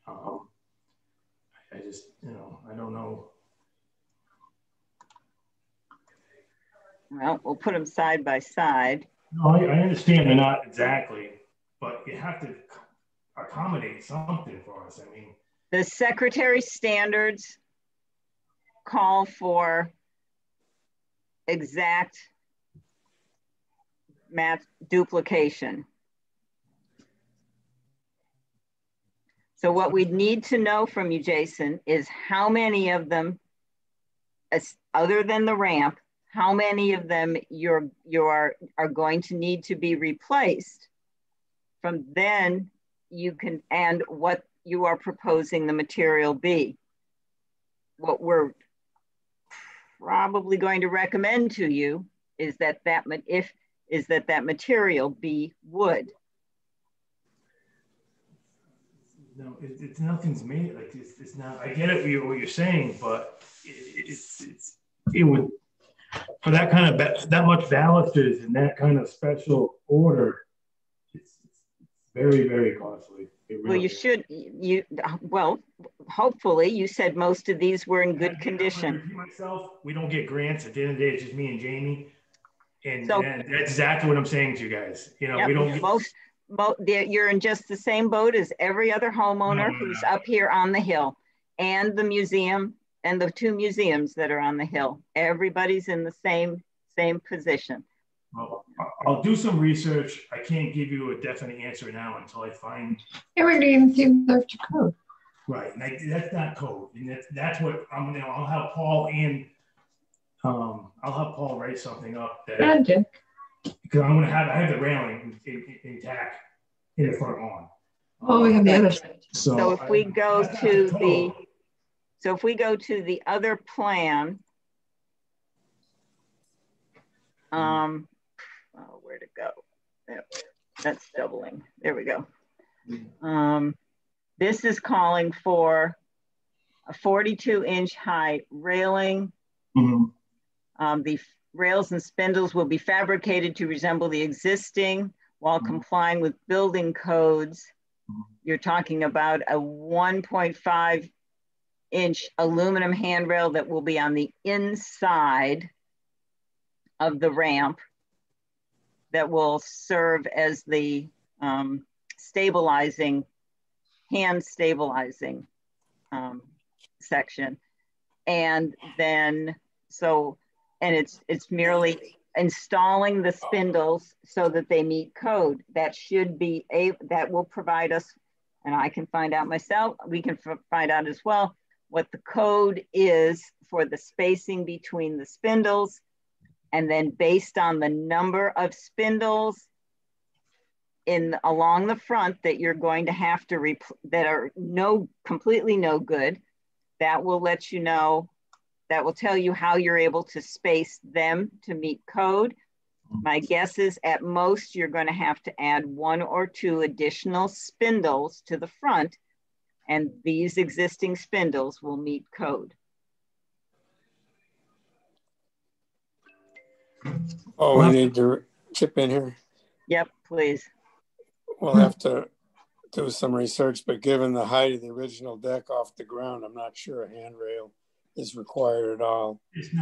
I just, you know, I don't know. Well, we'll put them side by side. No, I understand they're not exactly, but you have to accommodate something for us. I mean, the Secretary standards call for exact match duplication. So what we'd need to know from you, Jason, is how many of them, other than the ramp, how many of them you are going to need to be replaced. From then you can, and what you are proposing the material be. What we're probably going to recommend to you is that that material be wood. No, it's nothing's made like this. It's not. I get it what you're saying, but it would, for that kind of that much balusters and that kind of special order. It's very, very costly. Really well, hopefully you said most of these were in good condition. Repeat myself, we don't get grants. At the end of the day, it's just me and Jamie, and that's exactly what I'm saying to you guys. You know, we don't get you're in just the same boat as every other homeowner who's up here on the hill, and the museum and the 2 museums that are on the hill. Everybody's in the same position. Well, I'll do some research. I can't give you a definite answer now until I find. Everything seems to code. Right, and that's not code, and that's what I'm gonna. I'll have Paul and I'll have Paul write something up that. Magic. Because I have the railing intact in the front lawn. Oh, we have the other side. So if we go to the other plan, where'd it go? That's doubling. There we go. This is calling for a 42-inch high railing. Mm-hmm. The rails and spindles will be fabricated to resemble the existing while complying with building codes. You're talking about a 1.5-inch aluminum handrail that will be on the inside of the ramp that will serve as the hand stabilizing section. And then, and it's merely installing the spindles so that they meet code. That should be that will provide us, and I can find out myself, we can find out as well what the code is for the spacing between the spindles. And then based on the number of spindles along the front that you're going to have to, that are completely no good, that will let you know, that will tell you how you're able to space them to meet code. My guess is at most you're going to have to add 1 or 2 additional spindles to the front, and these existing spindles will meet code. Oh, we need to chip in here? Yep, please. We'll have to do some research, but given the height of the original deck off the ground, I'm not sure a handrail is required at all.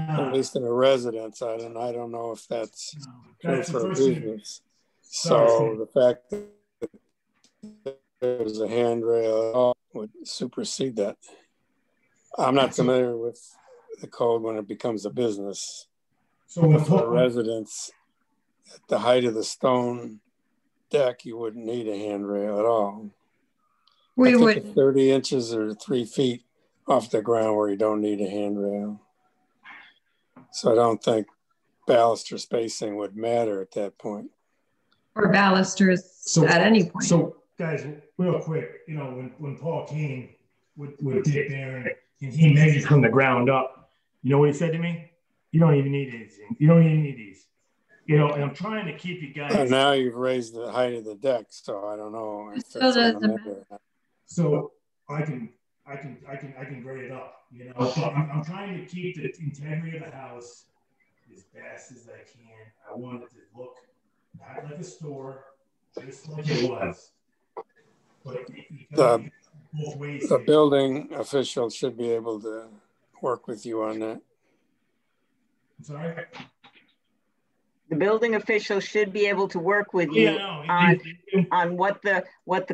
At least in a residence. I don't know if that's true for a business. So the fact that there's a handrail would supersede that. I'm not familiar with the code when it becomes a business. So for a residence, at the height of the stone deck, you wouldn't need a handrail at all. I think it's 30 inches or 3 feet off the ground where you don't need a handrail. So I don't think baluster spacing would matter at that point. Or balusters at any point. So guys, real quick, you know, when Paul came with Dick there and he measured from the ground up, you know what he said to me? You don't even need anything. You don't even need these. You know, and I'm trying to keep you guys. And now you've raised the height of the deck, so I don't know if still doesn't matter. So I can grade it up. You know, I'm trying to keep the integrity of the house as best as I can. I want it to look not like a store, just like it was. But the building official should be able to work with you on that. I'm sorry? The building official should be able to work with you on what the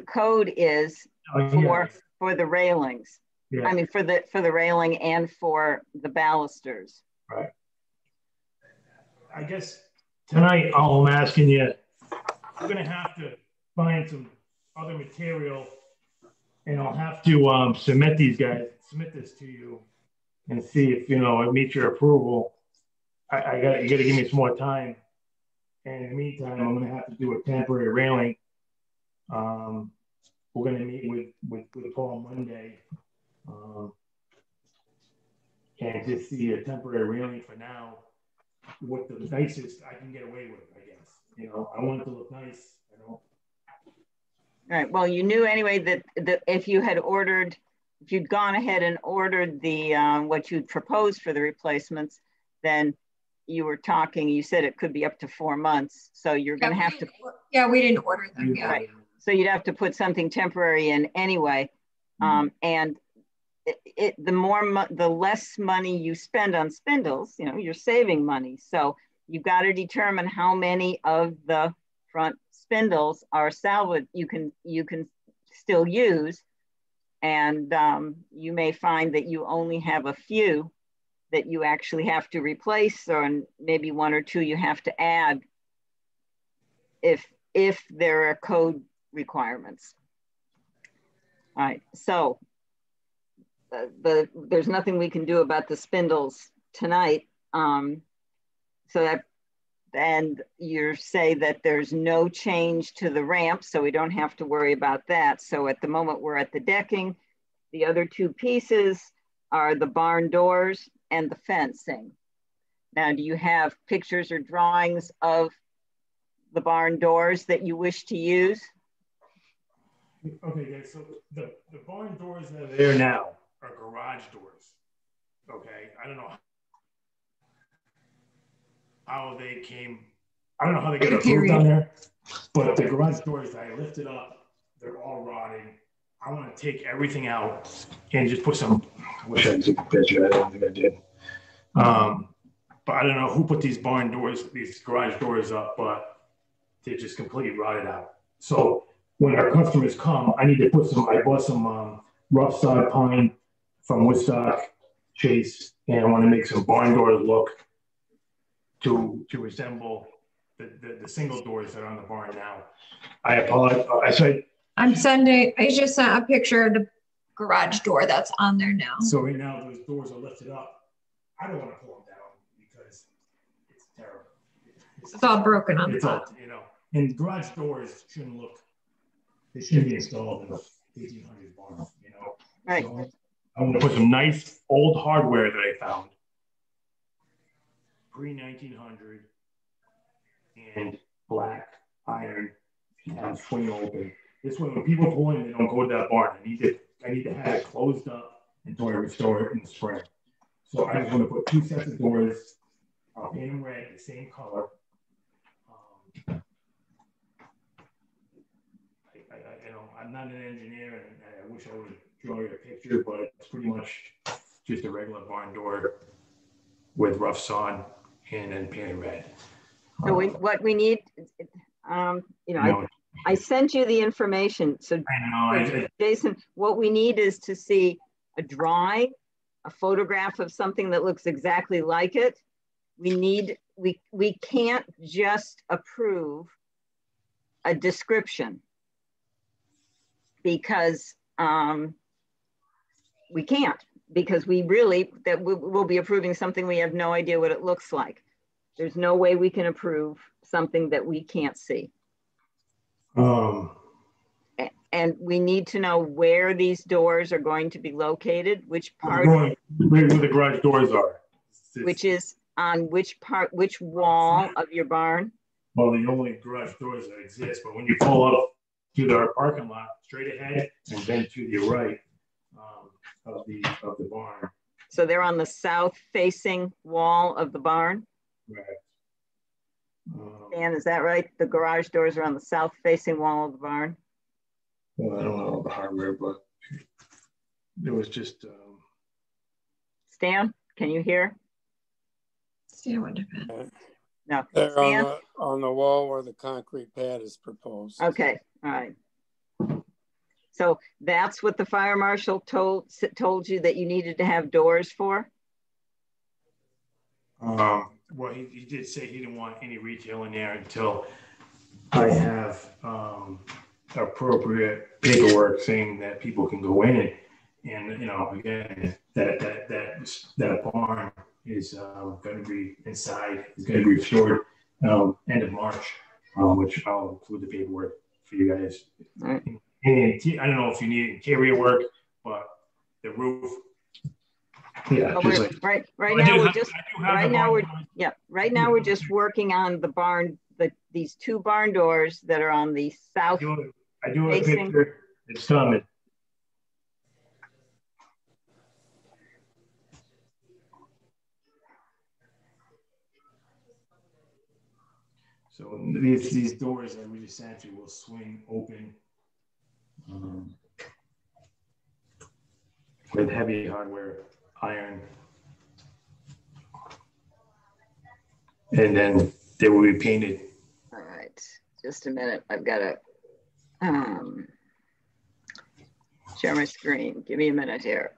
code is for the railings. Yeah. I mean, for the railing and for the balusters. Right. I guess tonight all I'm asking you, we're gonna have to find some other material, and I'll have to submit this to you, and see if it meets your approval. You gotta give me some more time, and in the meantime, I'm gonna have to do a temporary railing. We're gonna meet with Paul Monday, and just see a temporary railing for now. What the nicest I can get away with, I guess. I want it to look nice. All right. Well, you knew anyway that if you'd gone ahead and ordered the what you'd proposed for the replacements, then you said it could be up to 4 months. So you're going to have to. Yeah, we didn't order them yet. Right. So you'd have to put something temporary in anyway, and the less money you spend on spindles, you're saving money. So you've got to determine how many of the front spindles are salvage you can still use, and you may find that you only have a few that you actually have to replace, or maybe 1 or 2 you have to add if there are code requirements. All right, so there's nothing we can do about the spindles tonight. And you say that there's no change to the ramp, so we don't have to worry about that. So at the moment we're at the decking. The other 2 pieces are the barn doors and the fencing. Now, do you have pictures or drawings of the barn doors that you wish to use? Okay, guys, so the barn doors that are there now are garage doors. Okay, I don't know how they came. I don't know how they get approved down there, but the garage doors I lifted up, they're all rotting. I want to take everything out and just put some. I wish I took a picture. I don't think I did. But I don't know who put these garage doors up, but they're just completely rotted out. So when our customers come, I bought some rough sod pine from Woodstock Chase, and I want to make some barn doors look to resemble the single doors that are on the barn now. I apologize. I just sent a picture of the garage door that's on there now. So right now those doors are lifted up. I don't want to pull them down because it's terrible. It's all broken on the top. And garage doors shouldn't be installed in the 1800s barn, Right. So I'm going to put some nice old hardware that I found pre-1900 and black iron and swing open. This way, when people pull in, they don't go to that barn. I need to have it closed up until I restore it in the spring. So I just want to put 2 sets of doors. I'll paint them red, the same color. I'm not an engineer, and I wish I would draw you a picture, but it's pretty much just a regular barn door with rough sod and then painted red. So what we need, I sent you the information. So I know. Jason, what we need is to see a drawing, a photograph of something that looks exactly like it. We can't just approve a description because we can't, because we'll be approving something we have no idea what it looks like. There's no way we can approve something that we can't see. And we need to know where these doors are going to be located, which part. Where the garage doors are. Which is on which wall of your barn? Well, the only garage doors that exist, but when you pull up to our parking lot, straight ahead, and then to the right of the barn. So they're on the south-facing wall of the barn? Right. Dan, is that right? The garage doors are on the south-facing wall of the barn? Well, I don't know the hardware, but it was just... Stan, can you hear? Stan went to bed. No. They're Stan? on the wall where the concrete pad is proposed. Okay, all right. So that's what the fire marshal told you that you needed to have doors for? well, he did say he didn't want any retail in there until I have appropriate paperwork saying that people can go in. And, you know, again, that barn is going to be inside, is going to be restored end of March, which I'll include the paperwork for you guys. Right. And I don't know if you need interior work, but the roof. Yeah, well, right now we're just working on the barn, these two barn doors that are on the south. I do a picture. It's coming. So these doors that we just sent you will swing open with heavy hardware, iron, and then they will be painted. All right, just a minute. I've got to share my screen. Give me a minute here.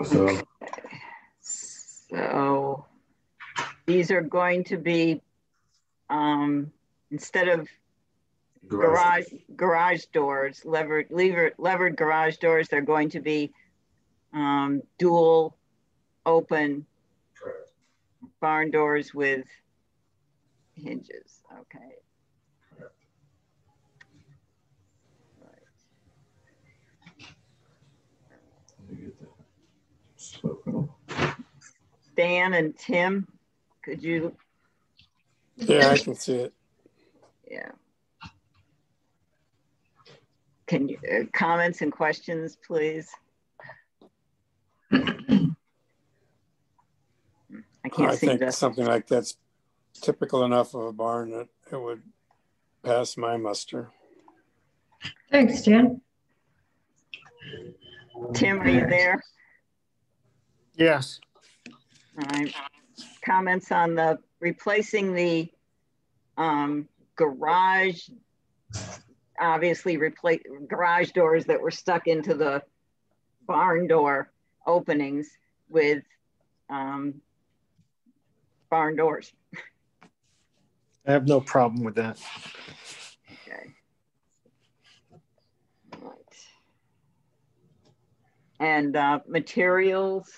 So these are going to be, instead of garage doors, levered garage doors, they're going to be dual open barn doors with hinges. Okay. Dan and Tim, could you? Yeah, I can see it. Yeah. Can you, comments and questions, please? I think something like that's typical enough of a barn that it would pass my muster. Thanks, Dan. Tim, are you there? Yes. All right. Comments on the replacing the garage, obviously replace garage doors that were stuck into the barn door openings with barn doors. I have no problem with that. Okay. All right. And materials.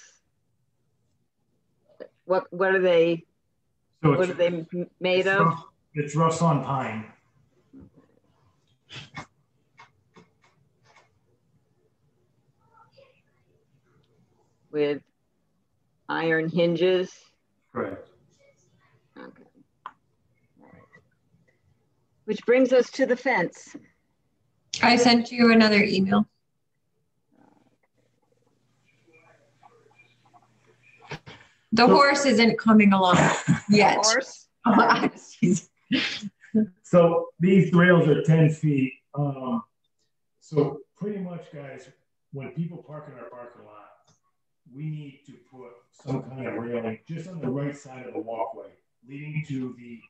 What are they? So what are they made of? It's rough on pine. With iron hinges. Correct. Okay. All right. Which brings us to the fence. I sent you another email. The horse isn't coming along yet. Horse? So these rails are 10 feet. So pretty much, guys, when people park in our parking lot, we need to put some kind of railing just on the right side of the walkway leading to the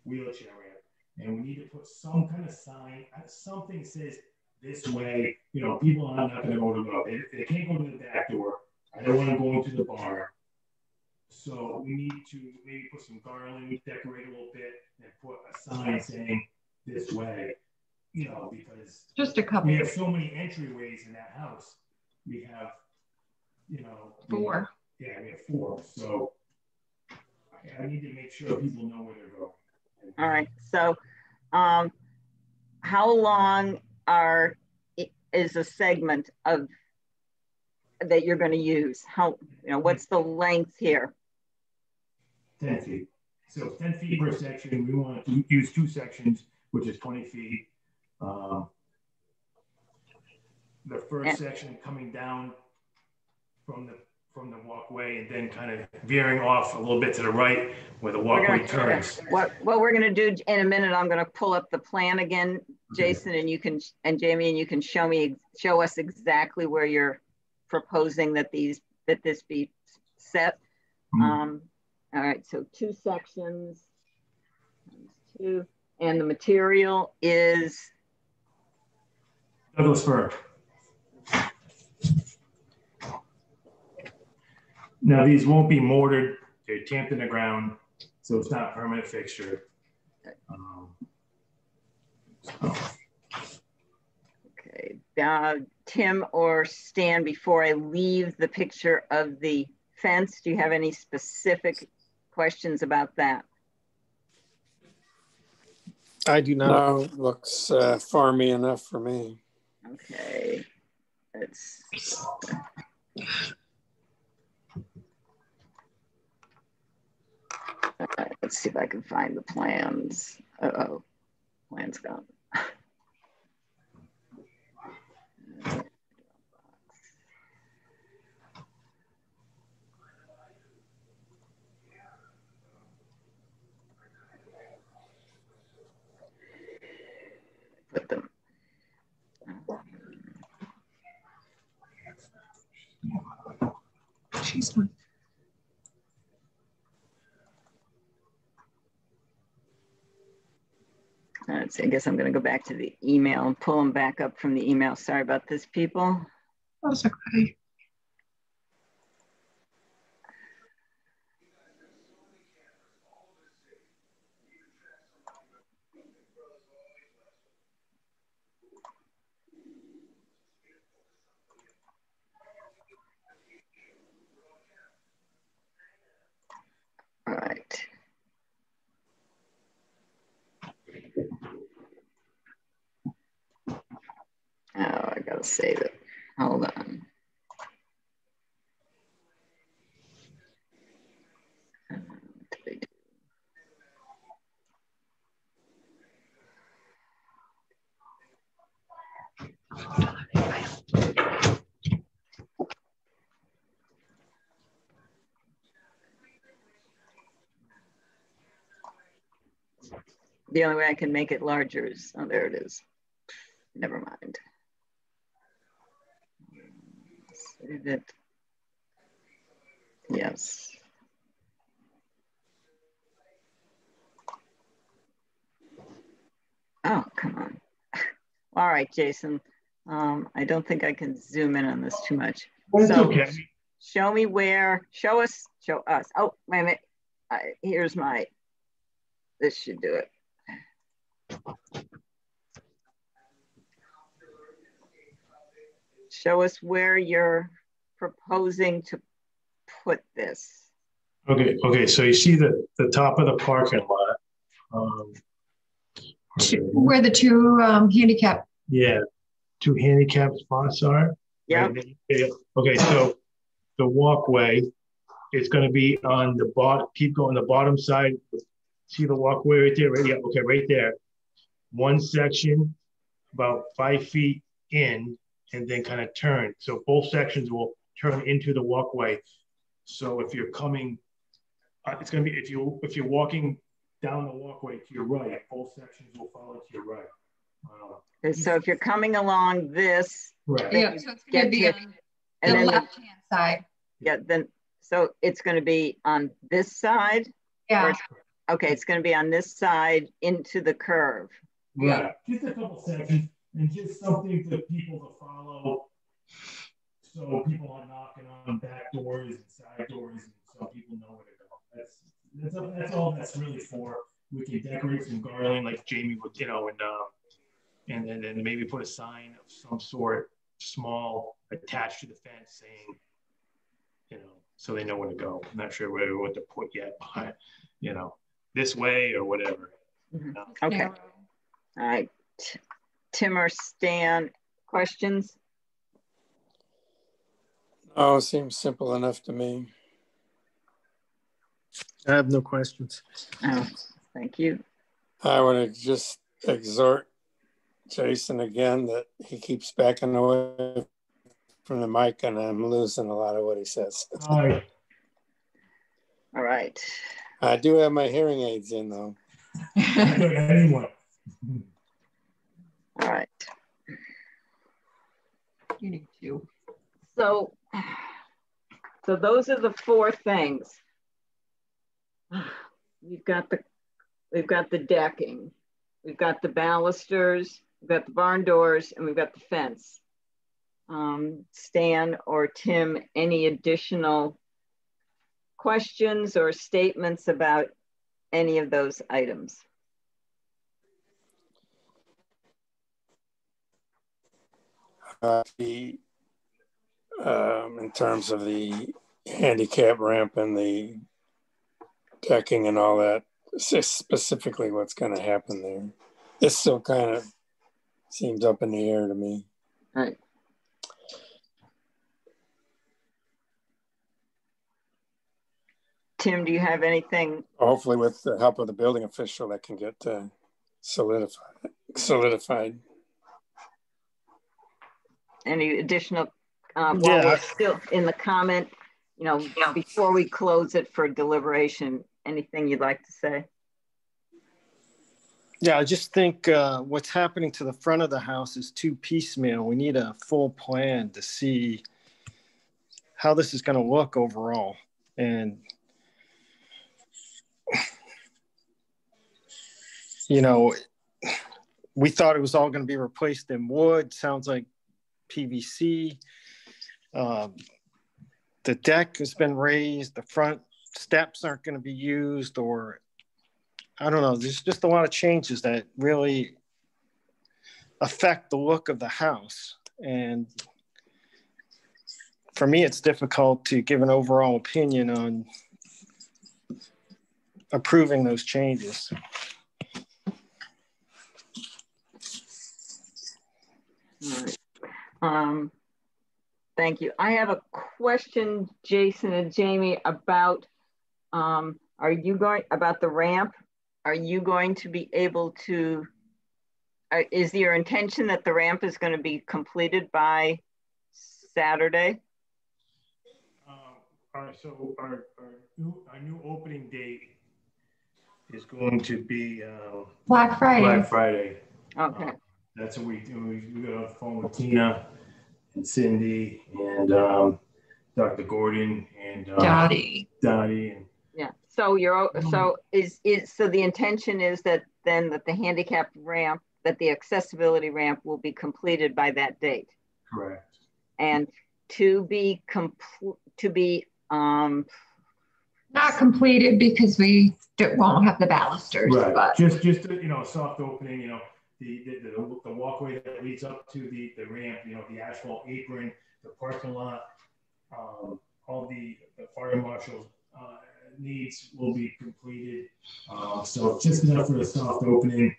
wheelchair ramp. And we need to put some kind of sign, something says this way, you know, people are not going to go to they can't go to the back door. I don't want to go into the barn. So we need to maybe put some garland, decorate a little bit, and put a sign saying this way, you know, because just a couple. We have so many entryways in that house. We have, you know, 4. Yeah, we have 4. So I need to make sure people know where they're going. All right. So how long is a segment of that you're going to use? How, you know, what's the length here? 10 feet. So 10 feet per section. We want to use 2 sections, which is 20 feet. The first section coming down from the walkway and then kind of veering off a little bit to the right where the walkway turns. What we're going to do in a minute, I'm going to pull up the plan again, Jason, and you can, and Jamie, and you can show us exactly where you're proposing that this be set. All right, so 2 sections. And the material is? Douglas fir. Now these won't be mortared, they're tamped in the ground, so it's not a permanent fixture. Okay, Tim or Stan, before I leave the picture of the fence, do you have any specific questions about that? I do not. No, looks farmy enough for me. Okay, let's see if I can find the plans. Uh-oh, plan's gone. Put them. She's not. Let's see, I guess I'm going to go back to the email and pull them back up from the email. Sorry about this, people. That's okay. All right. Oh, I gotta save it. Hold on. The only way I can make it larger is, oh, there it is. Never mind. Save it. Yes. Oh, come on. All right, Jason. I don't think I can zoom in on this too much. Well, so okay. Show me where, show us. Oh, wait a minute. Here's my, this should do it. Show us where you're proposing to put this. Okay, so you see the top of the parking lot. Where the two handicap. Yeah, two handicap spots are. Yeah. Right? Okay, so the walkway is going to be on the bottom. Keep going the bottom side. See the walkway right there? Right? Yeah. Okay, right there. One section about 5 feet in, and then kind of turn. So both sections will turn into the walkway. So if you're coming, it's going to be if you're walking down the walkway to your right, both sections will follow to your right. So if you're coming along this, right. Yeah, so it's going to be on the left-hand side. Yeah, then so it's going to be on this side. Yeah. Okay, it's going to be on this side into the curve. Right. Just a couple sections and just something for people to follow. So people are knocking on back doors and side doors, and so people know where to go. That's all that's really for. We can decorate some garland like Jamie would, and then maybe put a sign of some sort, small, attached to the fence saying, so they know where to go. I'm not sure what to put yet, but this way or whatever. Mm-hmm. Okay. Yeah. All right. Tim or Stan, questions? Oh, it seems simple enough to me. I have no questions. Oh, thank you. I want to just exhort Jason again that he keeps backing away from the mic, and I'm losing a lot of what he says. All right. All right. I do have my hearing aids in, though. Anyone. All right. You need to. So those are the four things. We've got the we've got the decking, we've got the balusters, we've got the barn doors, and we've got the fence. Stan or Tim, any additional questions or statements about any of those items? In terms of the handicap ramp and the decking and all that, specifically what's going to happen there. This still kind of seems up in the air to me. Right. Tim, do you have anything? Hopefully with the help of the building official that can get solidified. Any additional, while we're still in the comment, before we close it for deliberation, anything you'd like to say? Yeah, I just think what's happening to the front of the house is too piecemeal. We need a full plan to see how this is going to look overall. And, we thought it was all going to be replaced in wood. Sounds like PVC. The deck has been raised. The front steps aren't going to be used, or I don't know. There's just a lot of changes that really affect the look of the house. And for me, it's difficult to give an overall opinion on approving those changes. All right. Thank you. I have a question, Jason and Jamie, about about the ramp. Are you going to be able to? Is your intention that the ramp is going to be completed by Saturday? So our new opening date is going to be Black Friday. Black Friday. Okay. That's what we got on the phone with Tina and Cindy and Dr. Gordon and Dottie. And yeah. So so the intention is that the handicap ramp, that the accessibility ramp will be completed by that date. Correct. And to be not completed because we won't have the balusters. Right. But just a soft opening. The walkway that leads up to the ramp, the asphalt apron, the parking lot, all the fire marshal's needs will be completed. So just enough for a soft opening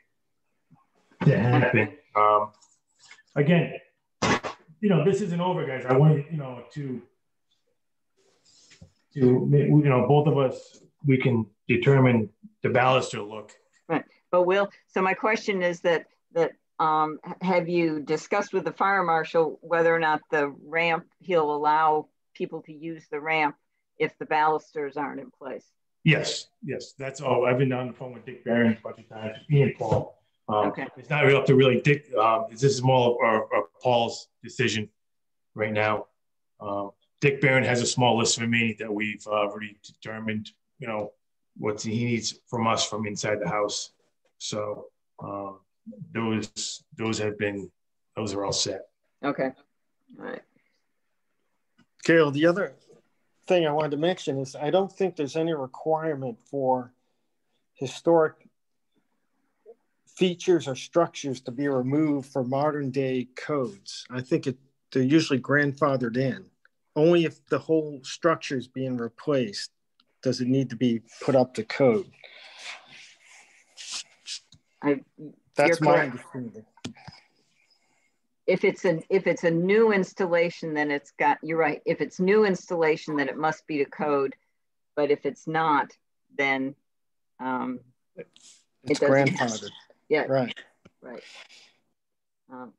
to happen. Again, this isn't over, guys. I want to both of us, we can determine the baluster look. Right. But so my question is that have you discussed with the fire marshal whether or not the ramp, he'll allow people to use the ramp if the balusters aren't in place? Yes. That's all. I've been on the phone with Dick Barron a bunch of times, me and Paul. Okay. It's not really up to Dick. This is more of Paul's decision right now. Dick Barron has a small list for me that we've already determined, what he needs from us from inside the house. So those are all set. Okay. All right. Carol, the other thing I wanted to mention is I don't think there's any requirement for historic features or structures to be removed for modern day codes. I think they're usually grandfathered in. Only if the whole structure is being replaced does it need to be put up to code. That's my understanding. If it's a new installation, then you're right. If it's new installation, then it must be to code. But if it's not, then it's grandfathered. Yeah. Right.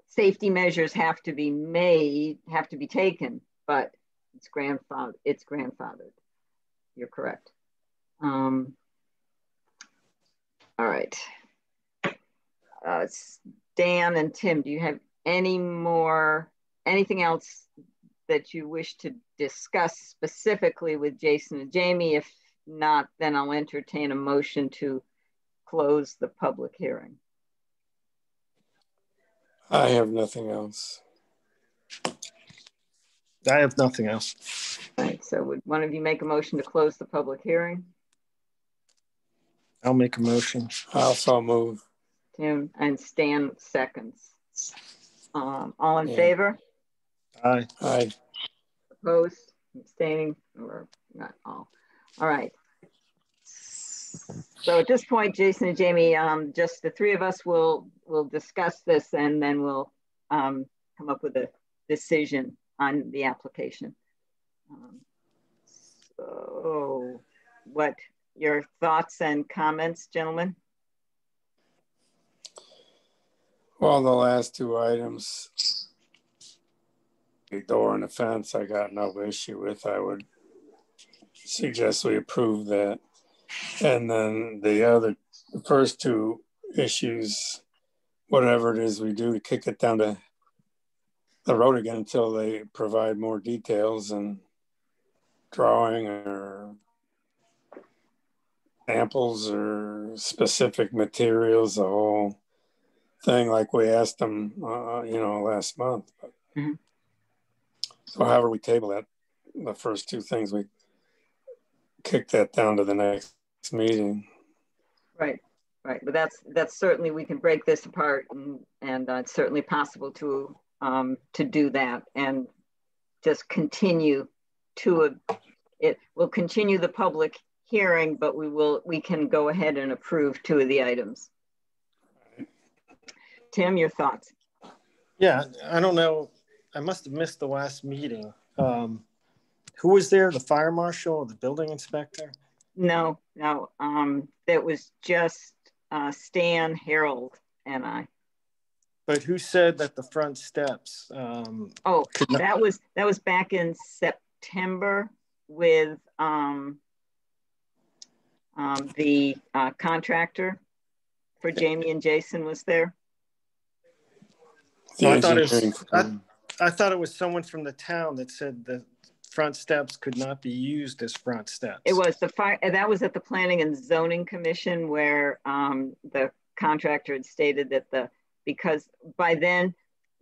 Safety measures have to be taken, but it's grandfathered. You're correct. All right. Dan and Tim, do you have anything else that you wish to discuss specifically with Jason and Jamie? If not, then I'll entertain a motion to close the public hearing? I have nothing else. I have nothing else. All right, so would one of you make a motion to close the public hearing? I'll make a motion. I also move. Tim and Stan seconds. All in Yeah. favor? Aye. Aye. Opposed? Abstaining? Or not all? All right. So at this point, Jason and Jamie, just the three of us will discuss this, and then we'll come up with a decision on the application. So what your thoughts and comments, gentlemen? Well, the last two items, the door and the fence, I got no issue with. I would suggest we approve that. And then the first two issues, whatever it is we do to kick it down to the road again until they provide more details and drawing or samples or specific materials, the whole thing, like we asked them, last month. Mm-hmm. So however we table that, the first two things, we kick that down to the next meeting. Right. But that's certainly, we can break this apart, and it's certainly possible to do that and just continue we'll continue the public hearing, but we can go ahead and approve two of the items. Tim, your thoughts? Yeah, I don't know. I must have missed the last meeting. Who was there? The fire marshal or the building inspector? No. That was just Stan, Harold, and I. But who said that the front steps? That was back in September with the contractor for Jamie and Jason was there. I thought it was someone from the town that said the front steps could not be used as front steps. It was that was at the Planning and Zoning Commission, where the contractor had stated that because by then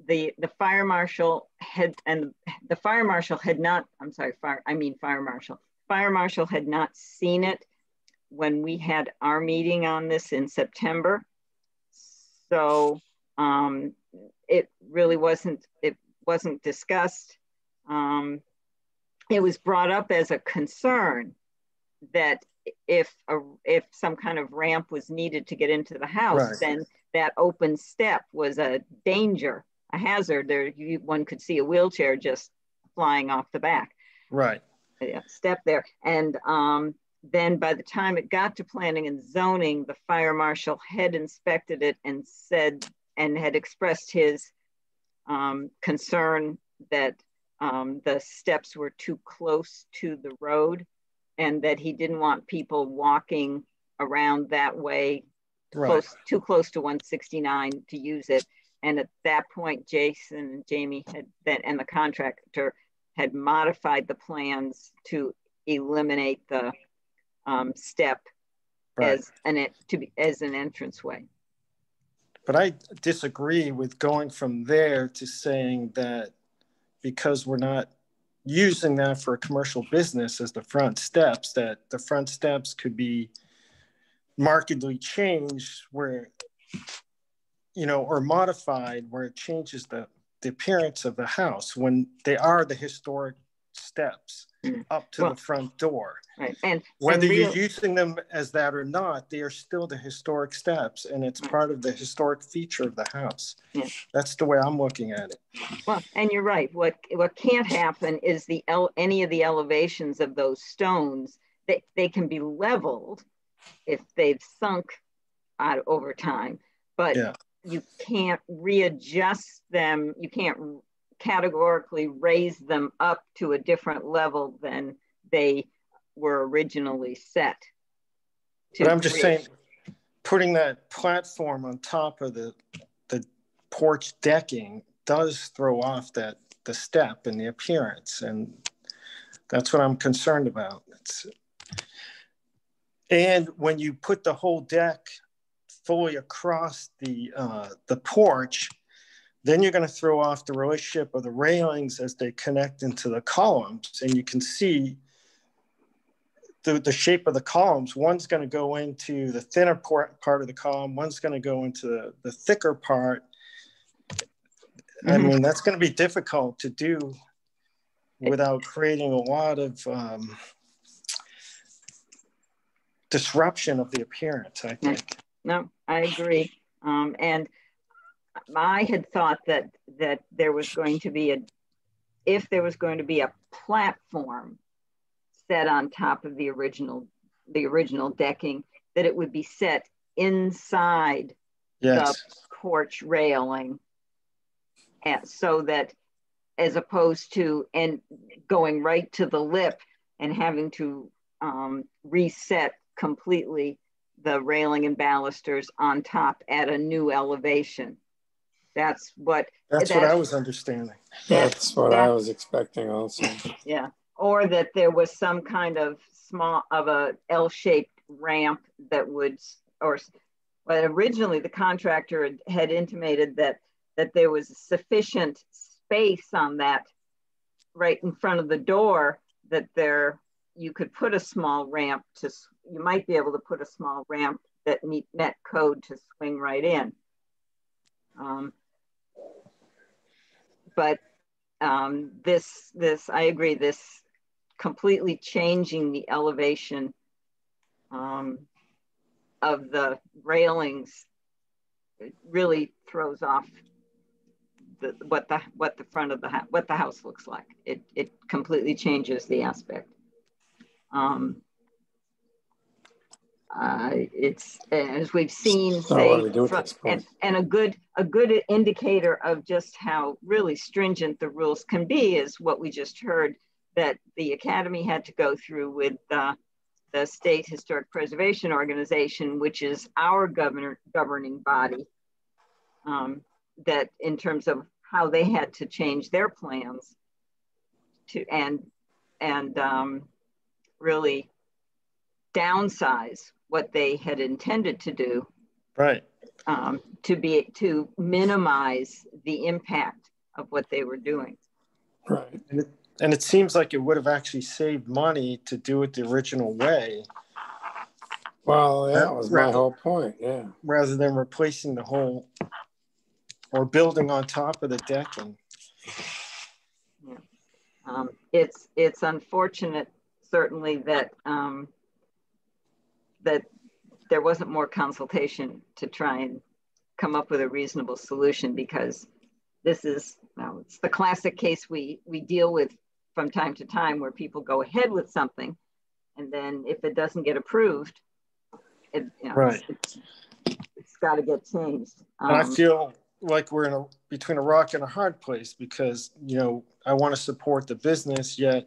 the fire marshal had not seen it when we had our meeting on this in September. So it really wasn't discussed. It was brought up as a concern that if some kind of ramp was needed to get into the house, right, then that open step was a danger, a hazard. One could see a wheelchair just flying off the back. Right. Yeah, step there. And then by the time it got to planning and zoning, the fire marshal had inspected it and said, and had expressed his concern that the steps were too close to the road, and that he didn't want people walking around that way, right, too close to 169 to use it. And at that point, Jason and Jamie and the contractor had modified the plans to eliminate the step, right, as an entranceway. But I disagree with going from there to saying that because we're not using that for a commercial business as the front steps, that the front steps could be markedly changed where, or modified where it changes the appearance of the house when they are the historic steps up to the front door. Right. And whether you're using them as that or not, they are still the historic steps, and it's part of the historic feature of the house. Yeah. That's the way I'm looking at it. Well, and you're right. What can't happen is any of the elevations of those stones, they can be leveled if they've sunk over time, but you can't readjust them. You can't categorically raise them up to a different level than they were originally set. But I'm just saying, putting that platform on top of the porch decking does throw off the step and the appearance, and that's what I'm concerned about. And when you put the whole deck fully across the porch, then you're going to throw off the relationship of the railings as they connect into the columns. And you can see the shape of the columns. One's going to go into the thinner part of the column. One's going to go into the thicker part. I mean, that's going to be difficult to do without creating a lot of disruption of the appearance, I think. No, I agree. And I had thought that there was going to be if there was going to be a platform set on top of the original decking, that it would be set inside the porch railing, and so that, as opposed to going right to the lip and having to reset completely the railing and balusters on top at a new elevation. That's what I was understanding. That's what I was expecting also. Yeah, or that there was some kind of a L-shaped ramp that would, but originally the contractor had intimated that there was sufficient space on that right in front of the door that you could put a small ramp you might be able to put a small ramp that met code to swing right in. But this I agree, this completely changing the elevation of the railings, it really throws off what the front of what the house looks like. It completely changes the aspect. It's, as we've seen, and a good indicator of just how really stringent the rules can be is what we just heard that the Academy had to go through with the State Historic Preservation Organization, which is our governing body, that in terms of how they had to change their plans to and really downsize what they had intended to do, right? To minimize the impact of what they were doing, right? And it seems like it would have actually saved money to do it the original way. Well, that was my whole point, yeah. Rather than replacing the whole or building on top of the decking. Yeah. It's unfortunate, certainly, that that there wasn't more consultation to try and come up with a reasonable solution, because this is, it's the classic case we deal with from time to time, where people go ahead with something, and then if it doesn't get approved, right, it's got to get changed. And I feel like we're between a rock and a hard place, because I want to support the business, yet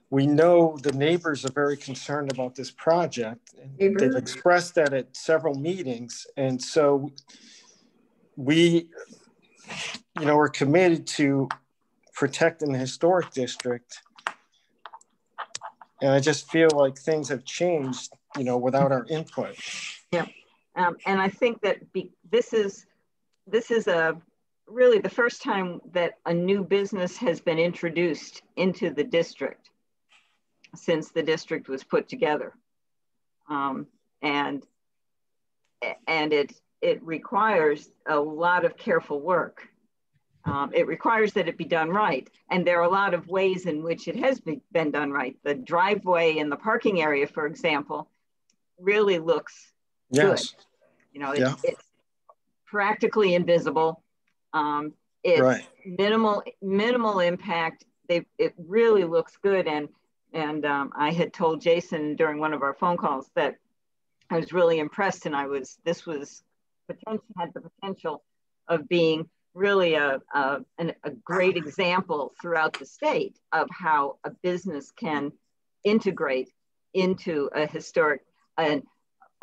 we know the neighbors are very concerned about this project. And they've expressed that at several meetings, and so we, are committed to protecting the historic district. And I just feel like things have changed, without our input. Yeah, and I think that this is really the first time that a new business has been introduced into the district since the district was put together, and it requires a lot of careful work. It requires that it be done right, and there are a lot of ways in which it has been done right. The driveway in the parking area, for example, really looks good. It's practically invisible. It's right. minimal impact. It really looks good, and I had told Jason during one of our phone calls that I was really impressed, and this had the potential of being really a great example throughout the state of how a business can integrate into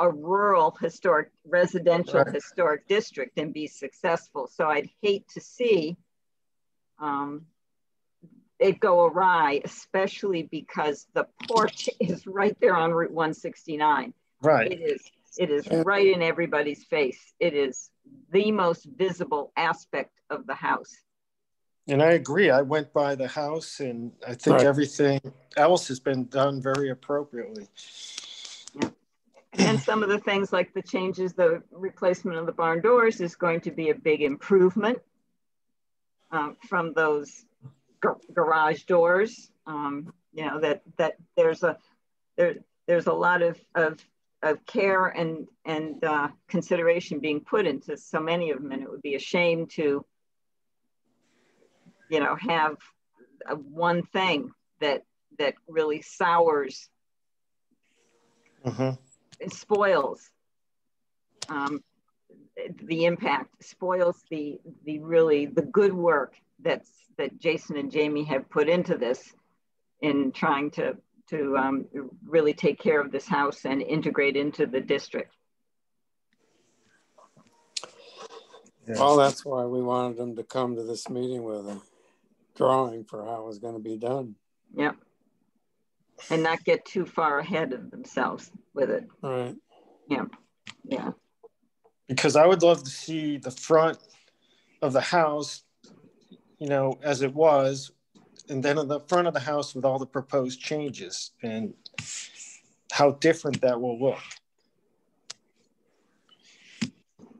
a rural historic residential right. historic district and be successful. So I'd hate to see it go awry, especially because the porch is right there on Route 169. Right. It is right in everybody's face. It is the most visible aspect of the house. And I agree. I went by the house, and I think everything else has been done very appropriately. Yeah. And some of the things like the changes, the replacement of the barn doors is going to be a big improvement from those garage doors. You know, that there's a lot of care and consideration being put into so many of them, and it would be a shame to, you know, have one thing that really sours, spoils the impact, spoils the good work that Jason and Jamie have put into this in trying to really take care of this house and integrate into the district. Well, that's why we wanted them to come to this meeting with a drawing for how it was going to be done. Yep. And not get too far ahead of themselves with it. Right. Yeah. Yeah. Because I would love to see the front of the house, you know, as it was, and then in the front of the house with all the proposed changes and how different that will look.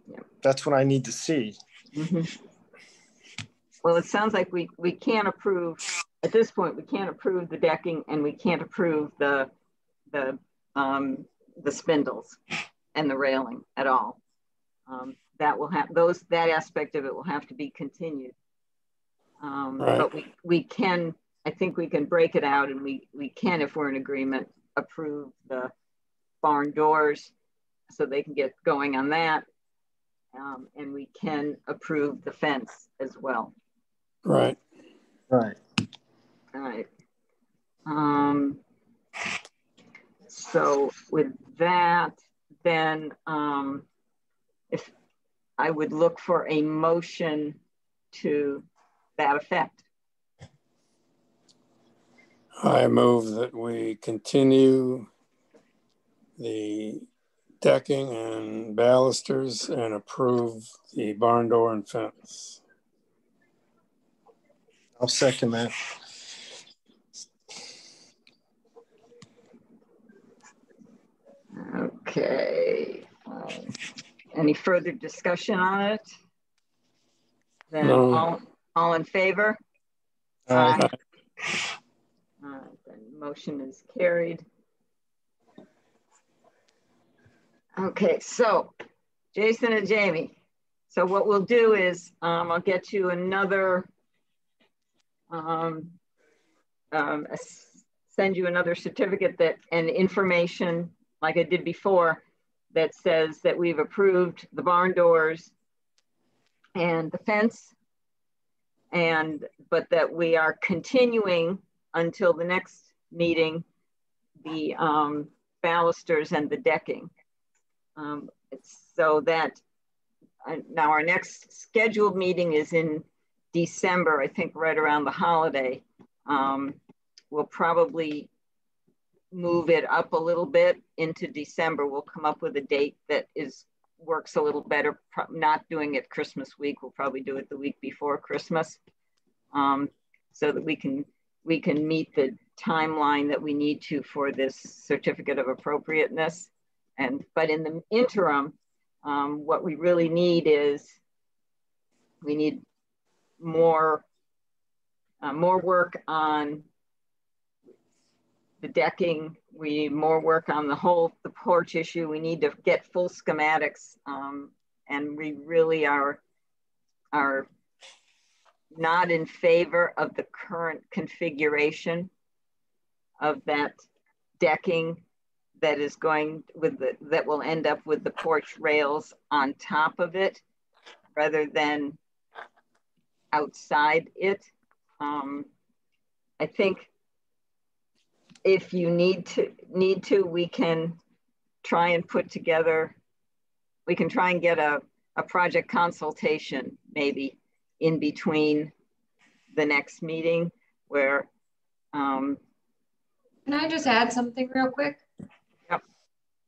Yeah. That's what I need to see. Well, it sounds like we can't approve, at this point, we can't approve the decking, and we can't approve the spindles and the railing at all. That will have that aspect of it will have to be continued. But we can, I think we can break it out, and we can, if we're in agreement, approve the barn doors so they can get going on that. And we can approve the fence as well. Right. Right. All right. So with that, then if I would look for a motion to that effect. I move that we continue the decking and balusters and approve the barn door and fence. I'll second that. Okay. Any further discussion on it? Then No. all in favor? Aye. Then motion is carried. Okay, so Jason and Jamie. So what we'll do is I'll get you another, send you another certificate that and information like I did before that says that we've approved the barn doors and the fence, but that we are continuing until the next meeting the balusters and the decking. So that now our next scheduled meeting is in December, I think right around the holiday. We'll probably move it up a little bit into December. We'll come up with a date that works a little better. Not doing it Christmas week. We'll probably do it the week before Christmas, so that we can meet the timeline that we need to for this certificate of appropriateness. But in the interim, what we really need is we need more work on the decking. We need more work on the porch issue. We need to get full schematics, and we really are not in favor of the current configuration of that decking that is going with that will end up with the porch rails on top of it rather than outside it. I think if you need to, we can try and put together, we can try and get a project consultation maybe in between the next meeting where. Can I just add something real quick? Yep.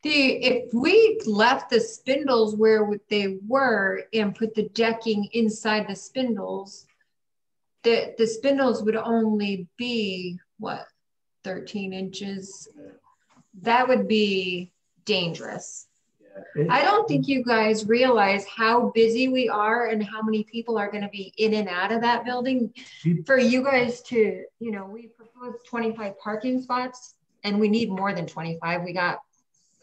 If we left the spindles where they were and put the decking inside the spindles, the spindles would only be what, 13 inches? That would be dangerous. I don't think you guys realize how busy we are and how many people are going to be in and out of that building. For you guys to, you know, we proposed 25 parking spots and we need more than 25. We got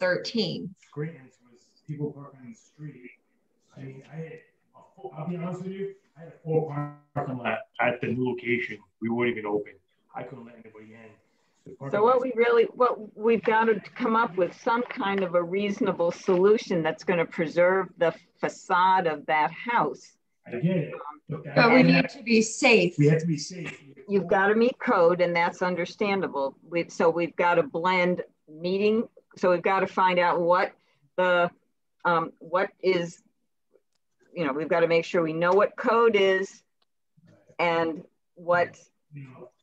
13. Greatness was people parking on the street. I mean, I'll be honest with you, I had a full parking lot at the new location. We weren't even open. I couldn't let anybody in. So what we've got to come up with some kind of a reasonable solution that's going to preserve the facade of that house. I get it. But we need to be safe. We have to be safe. You've got to meet code, and that's understandable. So we've got to blend meeting. So we've got to find out what is, you know, we've got to make sure we know what code is and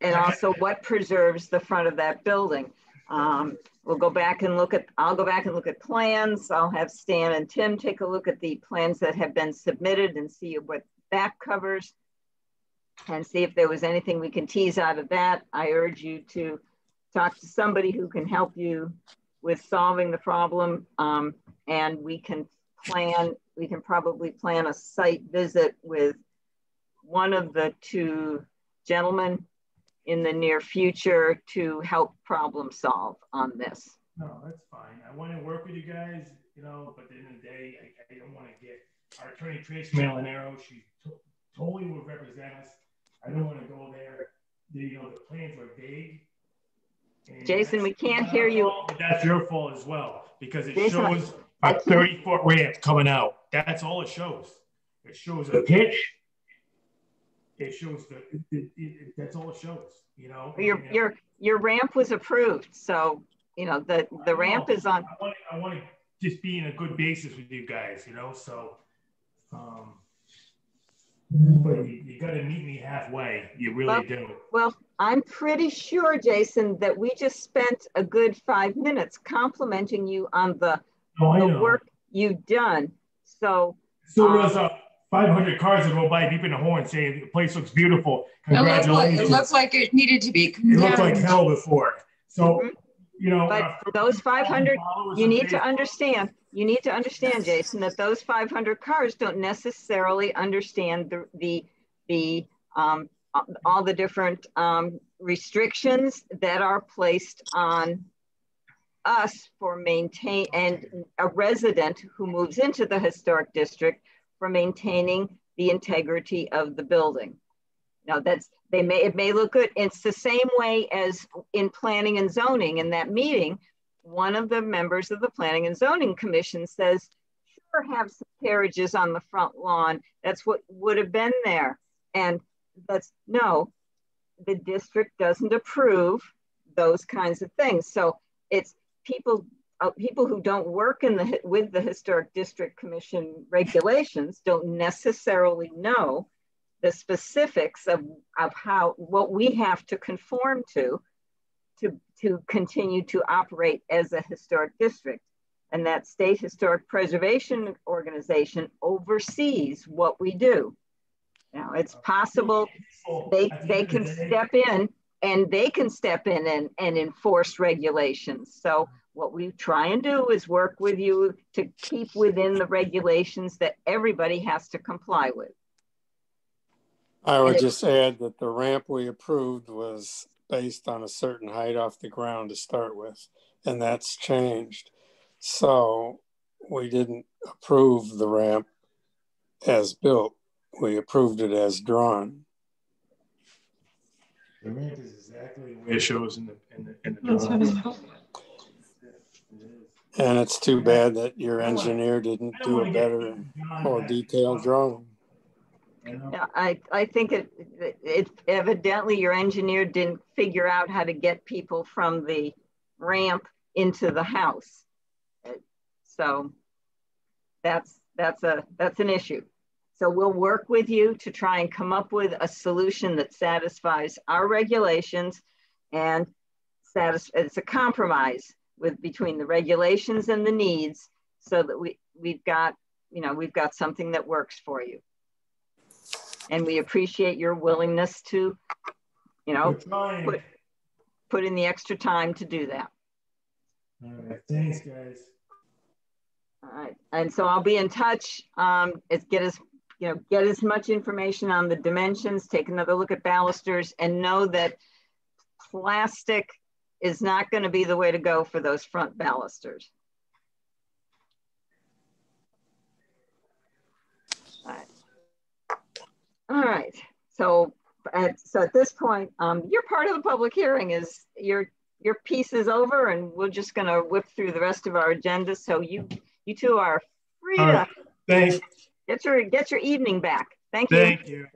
also what preserves the front of that building. We'll go back and I'll go back and look at plans. I'll have Stan and Tim take a look at the plans that have been submitted and see what that covers and see if there was anything we can tease out of that. I urge you to talk to somebody who can help you with solving the problem, and we can probably plan a site visit with one of the two gentlemen in the near future to help problem solve on this. No, that's fine. I want to work with you guys, you know, but at the end of the day, I don't want to get our attorney Trace Malinero. She totally would represent us. I don't want to go there. You know, the plans were vague. Jason, we can't hear you. That's your fault as well, because it shows a 30-foot ramp coming out. That's all it shows. It shows a pitch. It shows that's all it shows, you know. Your ramp was approved, so you know the ramp is on. I want to just be in a good basis with you guys, you know. So, but you got to meet me halfway. You really do. Well, I'm pretty sure, Jason, that we just spent a good 5 minutes complimenting you on the work you've done. So. There's 500 cars that go by beeping the horn saying the place looks beautiful. Congratulations. It looks like it needed to be condemned. It looked like hell before. So, you know. But for those 500, you need to understand, Jason, that those 500 cars don't necessarily understand all the different restrictions that are placed on us for and a resident who moves into the historic district for maintaining the integrity of the building. Now it may look good. It's the same way as in planning and zoning. In that meeting, one of the members of the Planning and Zoning Commission says, sure, have some carriages on the front lawn. That's what would have been there. And no, the district doesn't approve those kinds of things. So it's people who don't work with the Historic District Commission regulations don't necessarily know the specifics of what we have to conform to continue to operate as a historic district. And that State Historic Preservation Organization oversees what we do. Now it's possible they can step in and enforce regulations. So what we try and do is work with you to keep within the regulations that everybody has to comply with. I would just add that the ramp we approved was based on a certain height off the ground to start with, and that's changed. So we didn't approve the ramp as built. We approved it as drawn. The ramp is exactly the way it shows in the drawing. And it's too bad that your engineer didn't do a better, more detailed drawing. Yeah, I think it evidently your engineer didn't figure out how to get people from the ramp into the house. So that's an issue. So we'll work with you to try and come up with a solution that satisfies our regulations and it's a compromise. with between the regulations and the needs, so that we've got something that works for you. And we appreciate your willingness to, put in the extra time to do that. All right, thanks, guys. All right, and so I'll be in touch. Get as much information on the dimensions, take another look at balusters, and know that plastic is not going to be the way to go for those front balusters. All right. So at this point, your part of the public hearing is your piece is over, and we're just going to whip through the rest of our agenda. So you two are free to thanks. Get your evening back. Thank you. Thank you.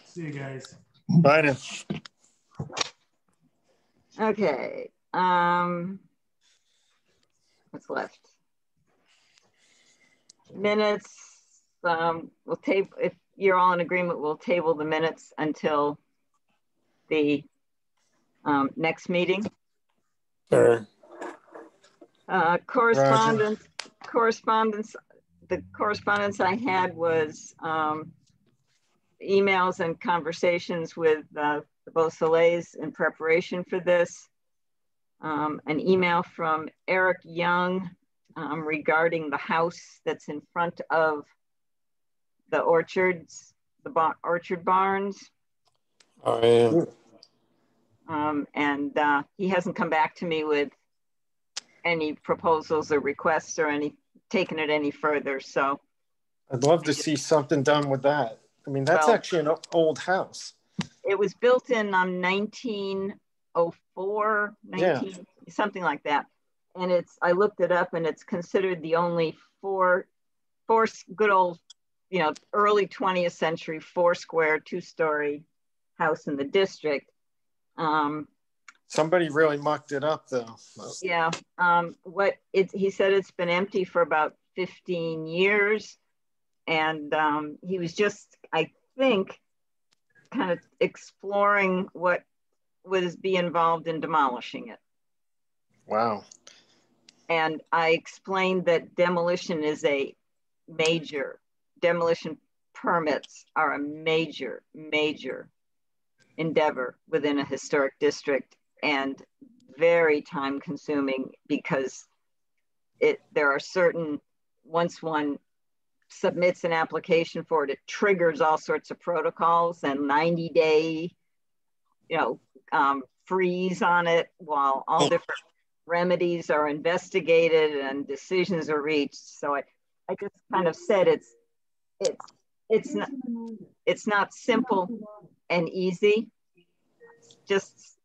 See you guys. Bye now. Okay. What's left? Minutes. We'll table, if you're all in agreement, we'll table the minutes until the next meeting. Sure. Correspondence. The correspondence I had was emails and conversations with the Beausoleils in preparation for this. An email from Eric Young regarding the house that's in front of the orchards, the orchard barns. Oh, yeah. And he hasn't come back to me with any proposals or requests or taken it any further. So I'd love to see something done with that. I mean, that's actually an old house. It was built in 1904, something like that. And I looked it up, and it's considered the only four good old, early 20th century 4-square, 2-story house in the district. Somebody really mucked it up, though. Yeah. He said it's been empty for about 15 years. And he was just, I think, kind of exploring what would be involved in demolishing it. Wow. And I explained that demolition permits are a major, major endeavor within a historic district, and very time consuming, because there are certain, once one submits an application for it, it triggers all sorts of protocols and 90-day, freeze on it, while all different remedies are investigated and decisions are reached. So I just kind of said it's not simple and easy. Just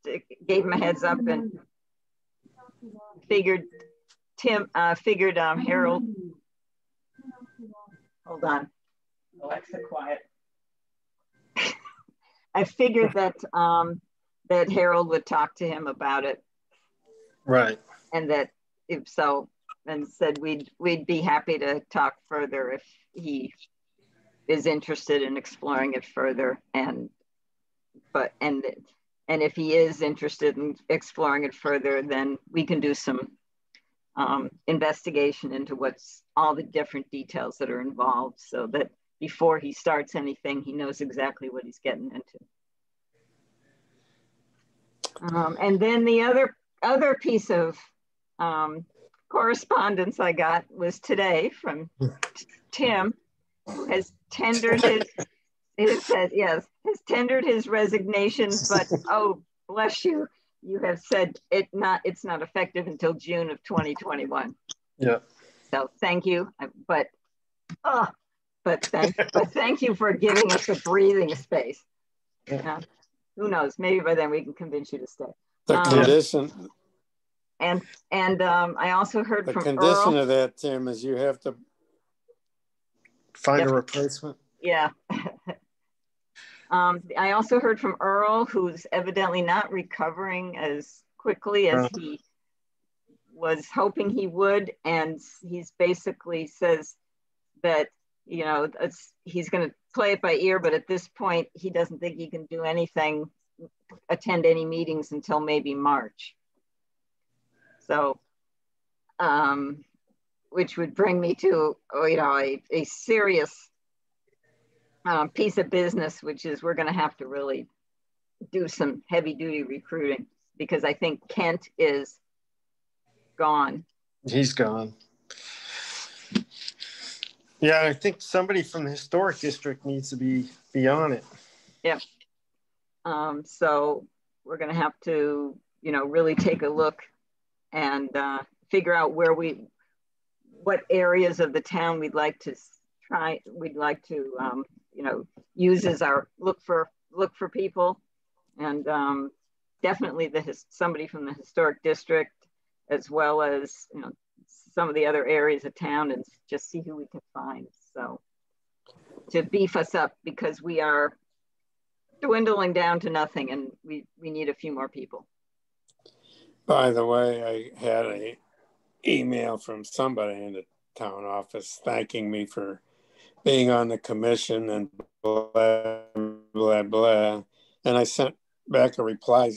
gave him a heads up and figured Harold. Hold on, Alexa, quiet. I figured that that Harold would talk to him about it, right? And that if so, and said we'd be happy to talk further if he is interested in exploring it further, and if he is interested in exploring it further, then we can do some investigation into what's all the different details that are involved, so that before he starts anything, he knows exactly what he's getting into. And then the other piece of correspondence I got was today from Tim, who has tendered has tendered his resignation, but oh, bless you, you have said it's not effective until June of 2021. Yeah. So thank you, but thank you for giving us a breathing space. Who knows? Maybe by then we can convince you to stay. The condition. And I also heard from Earl. The condition of that, Tim, is you have to find a replacement. Yeah. I also heard from Earl, who's evidently not recovering as quickly as he was hoping he would. And he's basically says that, he's going to play it by ear, but at this point, he doesn't think he can do anything, attend any meetings until maybe March. So, which would bring me to, you know, a serious piece of business, which is we're going to have to really do some heavy duty recruiting, because I think Kent is gone. He's gone. Yeah, I think somebody from the historic district needs to be on it. Yep. So we're going to have to, you know, really take a look and figure out what areas of the town we'd like to you know, use as our look for people, and definitely somebody from the historic district, as well as, you know, some of the other areas of town, and just see who we can find. So to beef us up, because we are dwindling down to nothing, and we need a few more people. By the way, I had an email from somebody in the town office thanking me for being on the commission and blah, blah, blah. And I sent back a reply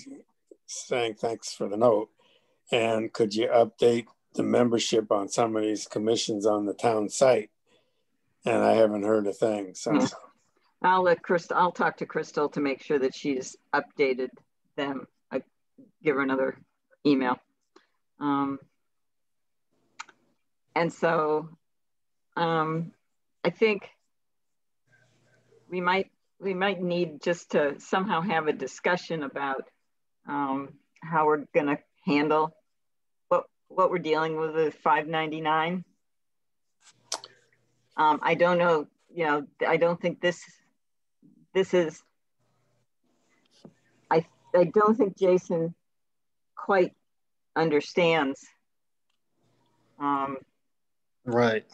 saying thanks for the note. And could you update the membership on some of these commissions on the town site? And I haven't heard a thing. So I'll talk to Crystal to make sure that she's updated them. I give her another email. And so I think we might need just to somehow have a discussion about how we're going to handle what we're dealing with 599. I don't know, you know, I don't think this is, I don't think Jason quite understands. Right.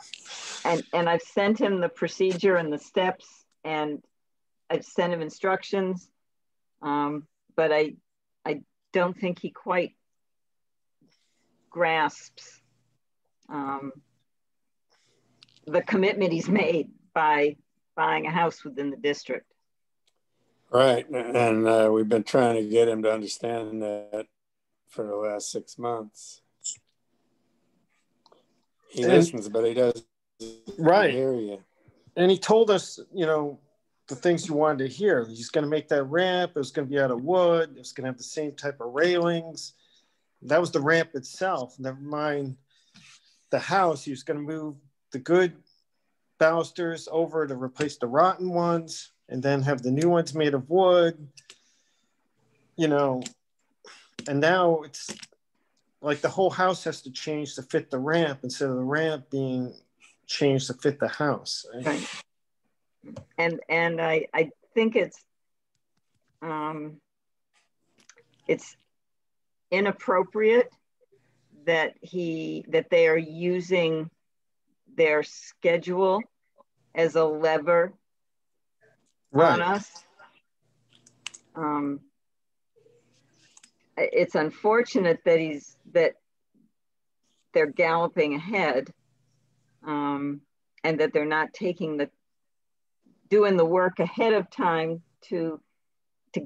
And I've sent him the procedure and the steps, and I've sent him instructions, but I don't think he quite grasps the commitment he's made by buying a house within the district. Right, and we've been trying to get him to understand that for the last 6 months. He listens, but he doesn't hear you. And he told us, you know, the things you wanted to hear. He's going to make that ramp. It was going to be out of wood. It was going to have the same type of railings. That was the ramp itself. Never mind the house. He was going to move the good balusters over to replace the rotten ones, and then have the new ones made of wood, you know. And now it's like the whole house has to change to fit the ramp, instead of the ramp being changed to fit the house. Right. And I think it's inappropriate that they are using their schedule as a lever on us. It's unfortunate that they're galloping ahead, and that they're not doing the work ahead of time to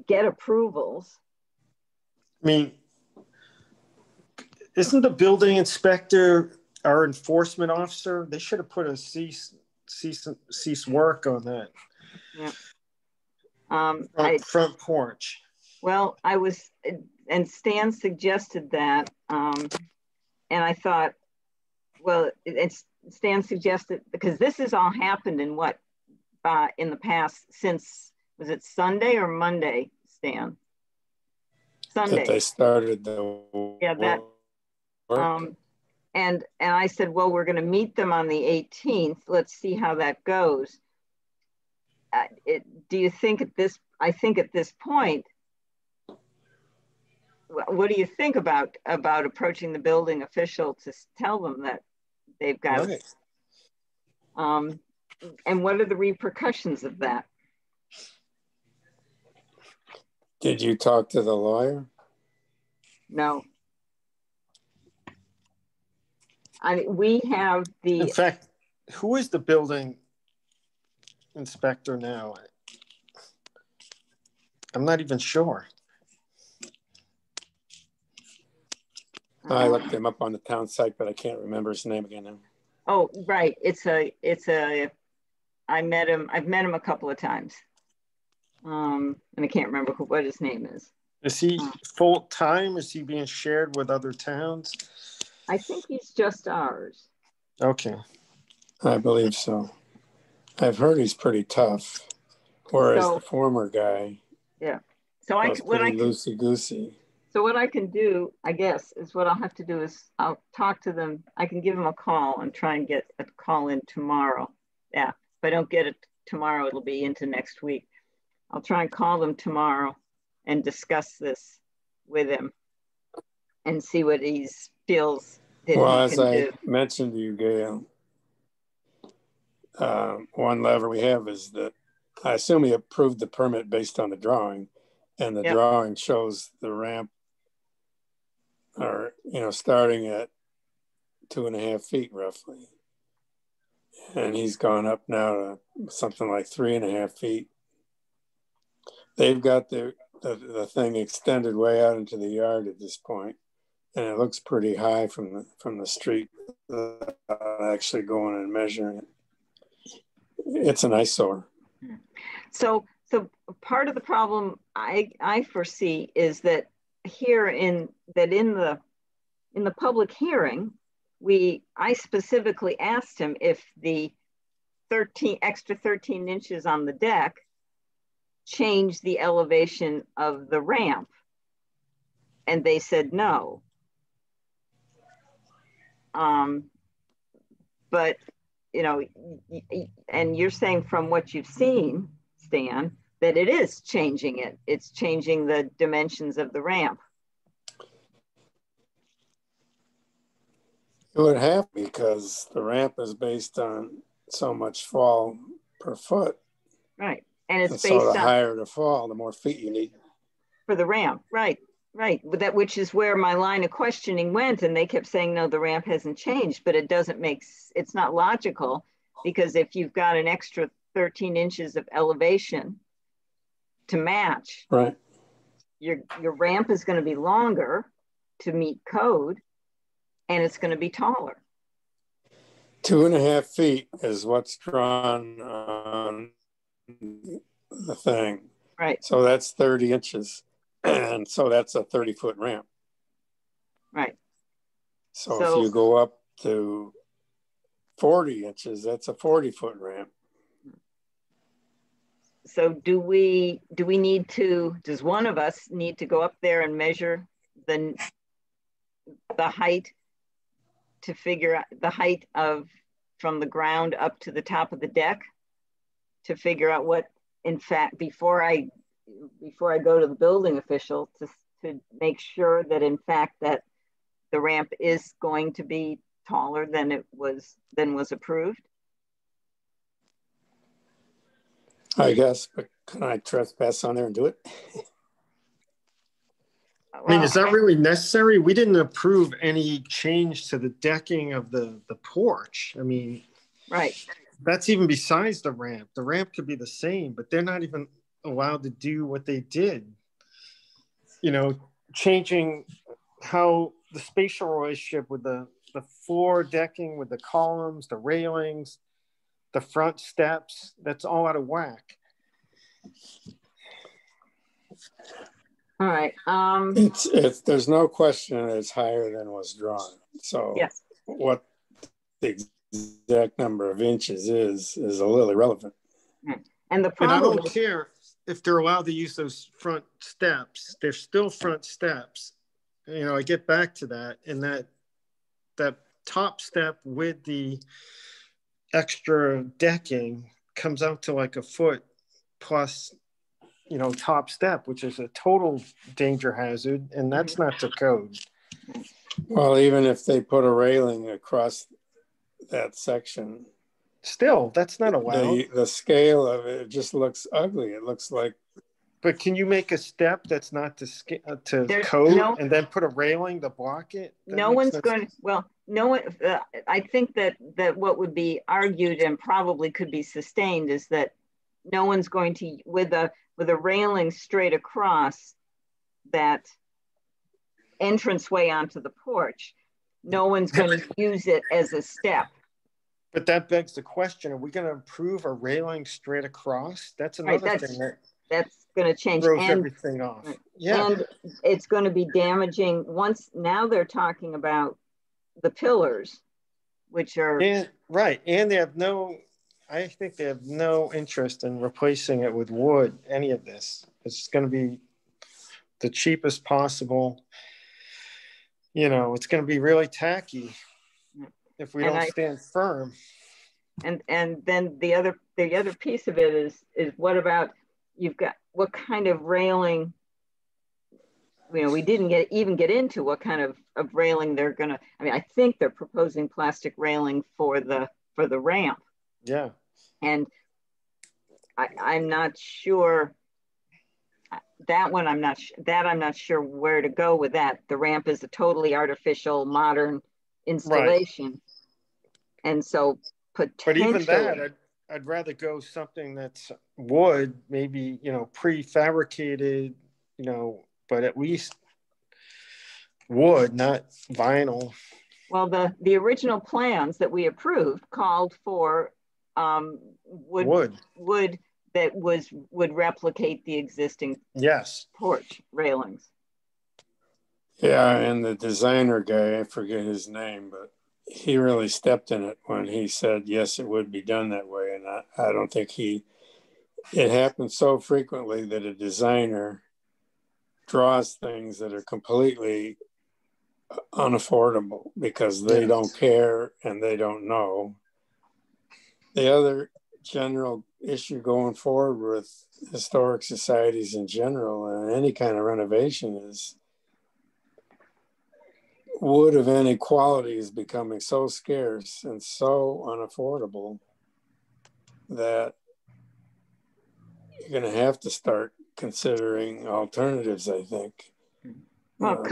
get approvals. I mean, isn't the building inspector our enforcement officer? They should have put a cease work on that. Yeah. Front porch. Well, and Stan suggested that, and I thought, well, Stan suggested, because this has all happened in in the past, since, was it Sunday or Monday, Stan? Sunday. That they started the work. And I said, well, we're going to meet them on the 18th. Let's see how that goes. Do you think I think at this point, what do you think about approaching the building official to tell them that they've got it? And what are the repercussions of that? Did you talk to the lawyer? No. We have in fact, who is the building inspector now? I'm not even sure. I looked him up on the town site, but I can't remember his name again now. Oh, right. I've met him a couple of times. And I can't remember what his name is. Is he full-time? Is he being shared with other towns? I think he's just ours. Okay. I believe so. I've heard he's pretty tough, whereas the former guy, yeah. So loosey-goosey. So what I can do, I guess, is what I'll have to do is I'll talk to them. I can give them a call and try and get a call in tomorrow. Yeah, if I don't get it tomorrow, it'll be into next week. I'll try and call them tomorrow and discuss this with him and see what he feels that he can do. Well, as I mentioned to you, Gail, one lever we have is that I assume he approved the permit based on the drawing, and the drawing shows the ramp starting at 2.5 feet roughly. And he's gone up now to something like 3.5 feet. They've got the thing extended way out into the yard at this point, and it looks pretty high from the street. Actually going and measuring it, it's an eyesore. So part of the problem I foresee is that here in the public hearing, I specifically asked him if the extra 13 inches on the deck changed the elevation of the ramp, and they said no. But and you're saying from what you've seen, Stan, that it is changing it. It's changing the dimensions of the ramp. It would have, because the ramp is based on so much fall per foot. Right. And it's based on the higher the fall, the more feet you need. For the ramp. Right. Right. But which is where my line of questioning went. And they kept saying, no, the ramp hasn't changed, but it's not logical, because if you've got an extra 13 inches of elevation to match, right, your ramp is going to be longer to meet code, and it's going to be taller. 2.5 feet is what's drawn on the thing. Right. So that's 30 inches. And so that's a 30-foot ramp. Right. So if you go up to 40 inches, that's a 40-foot ramp. So does one of us need to go up there and measure the height to figure out the height from the ground up to the top of the deck, to figure out what, in fact, before I go to the building official, to make sure that in fact that the ramp is going to be taller than was approved? I guess, but can I trespass on there and do it? I mean, is that really necessary? We didn't approve any change to the decking of the porch. I mean, right. That's even besides the ramp. The ramp could be the same, but they're not even allowed to do what they did. Changing how the spatial relationship with the floor decking, with the columns, the railings, the front steps, that's all out of whack. All right. There's no question it's higher than was drawn. So yes. What the exact number of inches is a little irrelevant. And the problem, and I don't care if they're allowed to use those front steps. They're still front steps. I get back to that, and that top step with the extra decking comes out to like a foot plus, top step, which is a total danger hazard, and that's not to code. Well, even if they put a railing across that section, still, that's not allowed. The scale of it just looks ugly. It looks like. But can you make a step that's not to code and then put a railing to block it? No one's going. Well, no one. I think that what would be argued and probably could be sustained is that no one's going to, with a railing straight across, that entranceway onto the porch. No one's going to use it as a step. But that begs the question, are we going to approve a railing straight across? That's another thing that's going to change. Throws everything off. Yeah. And it's going to be damaging now they're talking about the pillars, which are. And they have I think they have no interest in replacing it with wood, any of this. It's going to be the cheapest possible. It's going to be really tacky if we don't stand firm. And then the other piece of it is what about, what kind of railing, we didn't even get into what kind of railing they're going to, I think they're proposing plastic railing for the ramp. Yeah. And I'm not sure that one. I'm not sure where to go with that. The ramp is a totally artificial modern installation. Right. And so potentially. But even that, I'd rather go something that's wood, maybe, prefabricated, but at least wood, not vinyl. Well, the original plans that we approved called for wood that would replicate the existing porch railings. Yeah, and the designer guy, I forget his name, but he really stepped in it when he said, yes, it would be done that way. And I don't think it happens so frequently that a designer draws things that are completely unaffordable because they don't care and they don't know. The other general issue going forward with historic societies in general and any kind of renovation is wood of any quality is becoming so scarce and so unaffordable that you're going to have to start considering alternatives, I think. Well,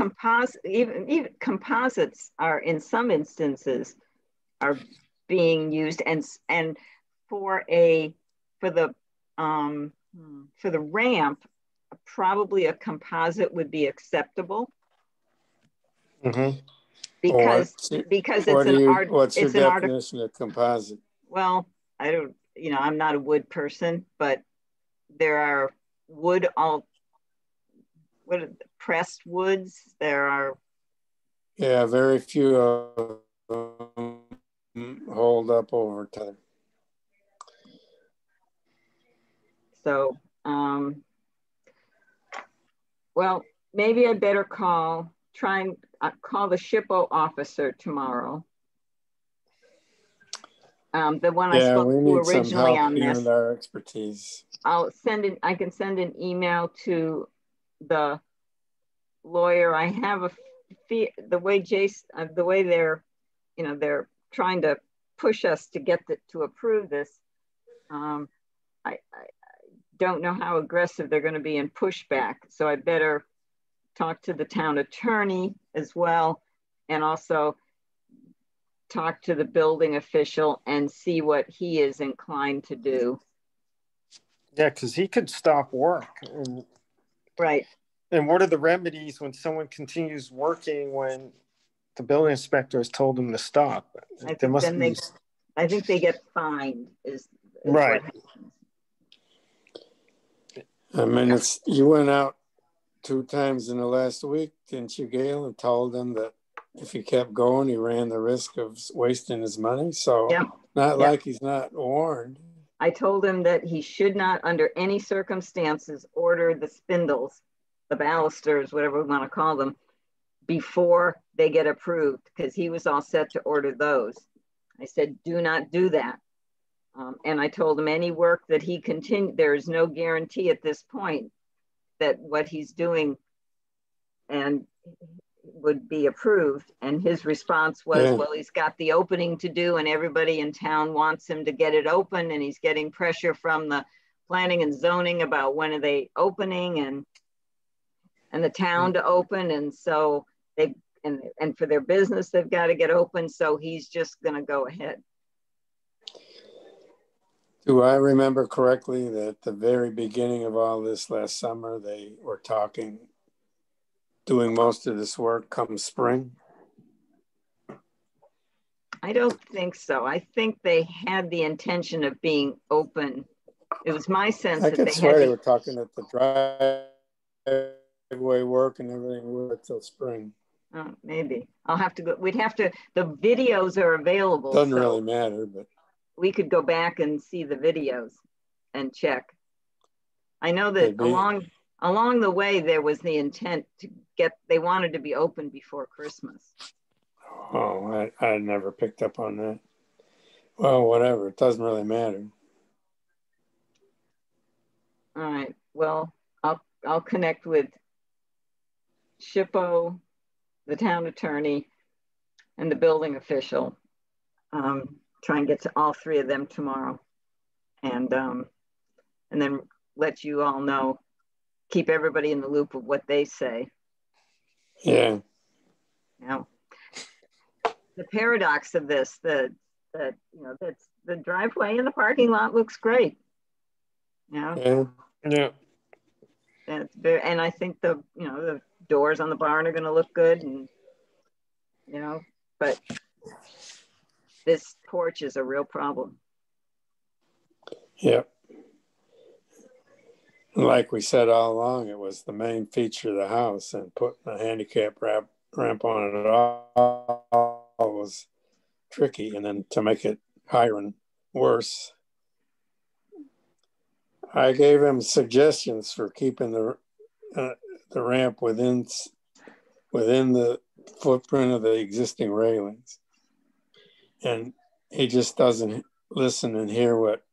even composites are in some instances are being used, and for the ramp, probably a composite would be acceptable. Mm-hmm. Because it's an art. What's your definition of composite? Well, I don't. I'm not a wood person, but there are pressed woods. There are. Yeah, very few of them hold up over time. So, well, maybe I better try and call the SHPO officer tomorrow. The one I spoke to originally on this. Our expertise. I can send an email to the lawyer. I have the way they're trying to push us to to approve this. I don't know how aggressive they're going to be in pushback. So I better talk to the town attorney as well, and also talk to the building official and see what he is inclined to do. Yeah, because he could stop work. Right. And what are the remedies when someone continues working when the building inspector has told them to stop? I think they get fined. Is right. You went out 2 times in the last week, didn't you, Gail, and told them that if he kept going, he ran the risk of wasting his money. So like he's not warned. I told him that he should not, under any circumstances, order the spindles, the balusters, whatever we want to call them, before they get approved, because he was all set to order those. I said, do not do that. And I told him any work that he continued, there is no guarantee at this point that what he's doing and would be approved. And his response was, well, he's got the opening to do and everybody in town wants him to get it open, and he's getting pressure from the planning and zoning about when are they opening and the town to open. And so and for their business, they've got to get open. So he's just going to go ahead. Do I remember correctly that at the very beginning of all this last summer, they were talking doing most of this work come spring? I don't think so. I think they had the intention of being open. It was my sense I that could they swear had they were talking at the driveway work and everything would till spring. Maybe I'll have to go. We'd have to. The videos are available. Doesn't so really matter, but we could go back and see the videos and check. I know that along the way there was the intent to get. They wanted to be open before Christmas. oh, I never picked up on that. Well, whatever. It doesn't really matter. All right. Well, I'll connect with SHPO, the town attorney, and the building official. Try and get to all three of them tomorrow, and then let you all know. Keep everybody in the loop of what they say. Yeah. Now, the paradox of this, that's the driveway and the parking lot looks great. Yeah. And I think the doors on the barn are going to look good, and but this porch is a real problem. Yeah. Like we said all along, it was the main feature of the house, and putting a handicap ramp on it all was tricky. And then to make it higher and worse, I gave him suggestions for keeping the ramp within the footprint of the existing railings, and he just doesn't listen and hear what.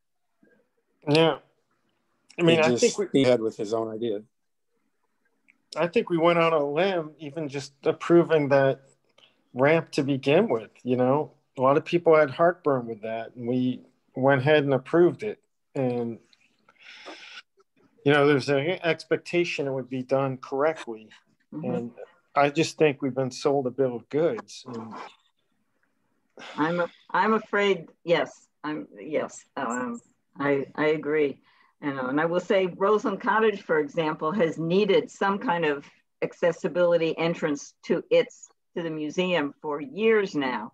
Yeah, I mean, I think he had with his own idea. I think we went on a limb, even just approving that ramp to begin with. A lot of people had heartburn with that, and we went ahead and approved it. And there's an expectation it would be done correctly. Mm-hmm. And I just think we've been sold a bill of goods. And I'm afraid, yes. I agree. And I will say Roseland Cottage, for example, has needed some kind of accessibility entrance to the museum for years now.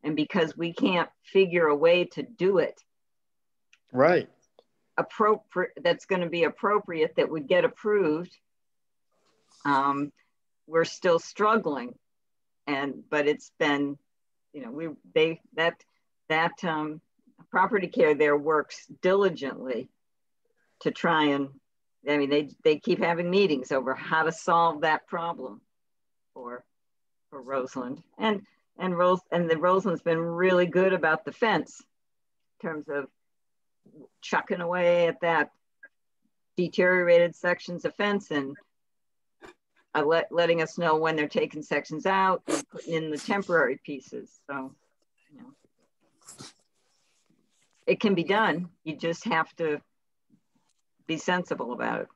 And because we can't figure a way to do it. Right. That's going to be appropriate, that would get approved. We're still struggling, but it's been, Property Care there works diligently to try and, they keep having meetings over how to solve that problem for Roseland, and the Roseland's been really good about the fence in terms of chucking away at that deteriorated sections of fence and letting us know when they're taking sections out and putting in the temporary pieces. So, it can be done. You just have to be sensible about it.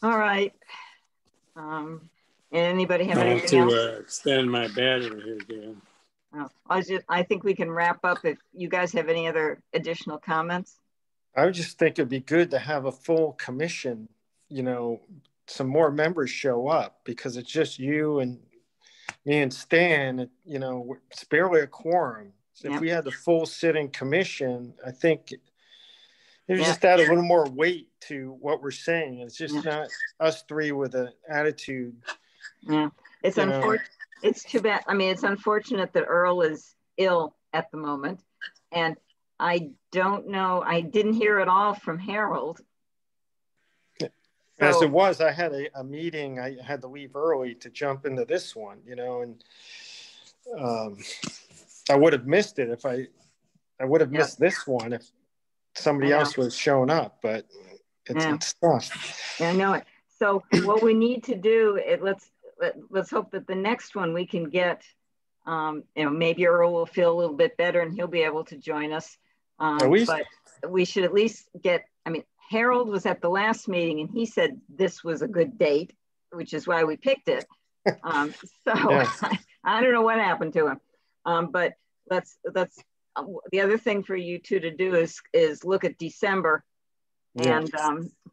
All right. Anybody have anything else? To extend my battery here, Dan. Oh, I think we can wrap up if you guys have any other additional comments. I would just think it'd be good to have a full commission, some more members show up, because it's just you and me and Stan, it's barely a quorum. So if we had the full sitting commission, I think it just add a little more weight to what we're saying. It's just not us three with an attitude. Yeah, it's unfortunate. It's too bad. It's unfortunate that Earl is ill at the moment. And I don't know, I didn't hear at all from Harold. As it was, I had a meeting. I had to leave early to jump into this one, and I would have missed it if I would have missed this one if somebody else was showing up, but it's tough. Yeah, I know it. So what we need to do, let's hope that the next one we can get, maybe Earl will feel a little bit better and he'll be able to join us. But we should at least get, Harold was at the last meeting and he said this was a good date, which is why we picked it. I don't know what happened to him. But let's the other thing for you two to do is look at December and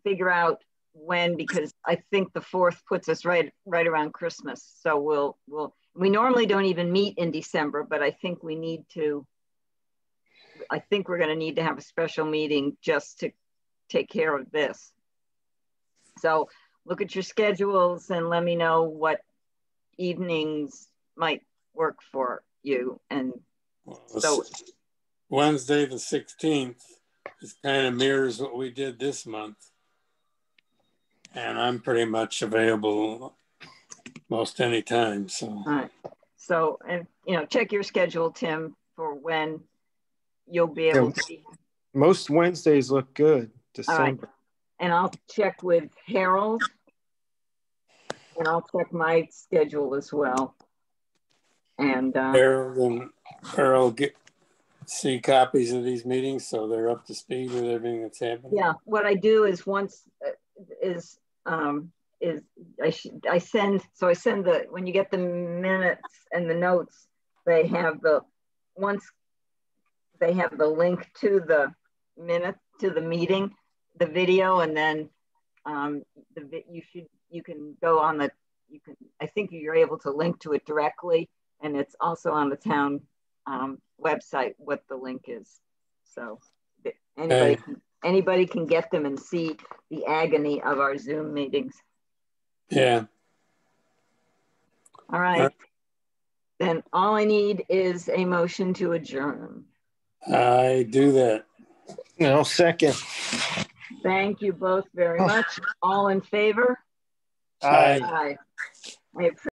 figure out when, because I think the 4th puts us right around Christmas. So we normally don't even meet in December, but I think we're going to need to have a special meeting just to take care of this. So look at your schedules and let me know what evenings might work for you. And so Wednesday the 16th is kind of mirrors what we did this month. And I'm pretty much available most any time. So, all right. So, and check your schedule, Tim, for when you'll be able to be. Most Wednesdays look good, December. All right. And I'll check with Harold, and I'll check my schedule as well. And Uh, Harold see copies of these meetings, so they're up to speed with everything that's happening. Yeah, what I do is I send when you get the minutes and the notes, they have the link to the meeting, the video, and then I think you're able to link to it directly, and it's also on the town website what the link is. So anybody can get them and see the agony of our Zoom meetings. Yeah. All right. Then all I need is a motion to adjourn. I do that. No, second. Thank you both very much. All in favor? Aye. Aye. I appreciate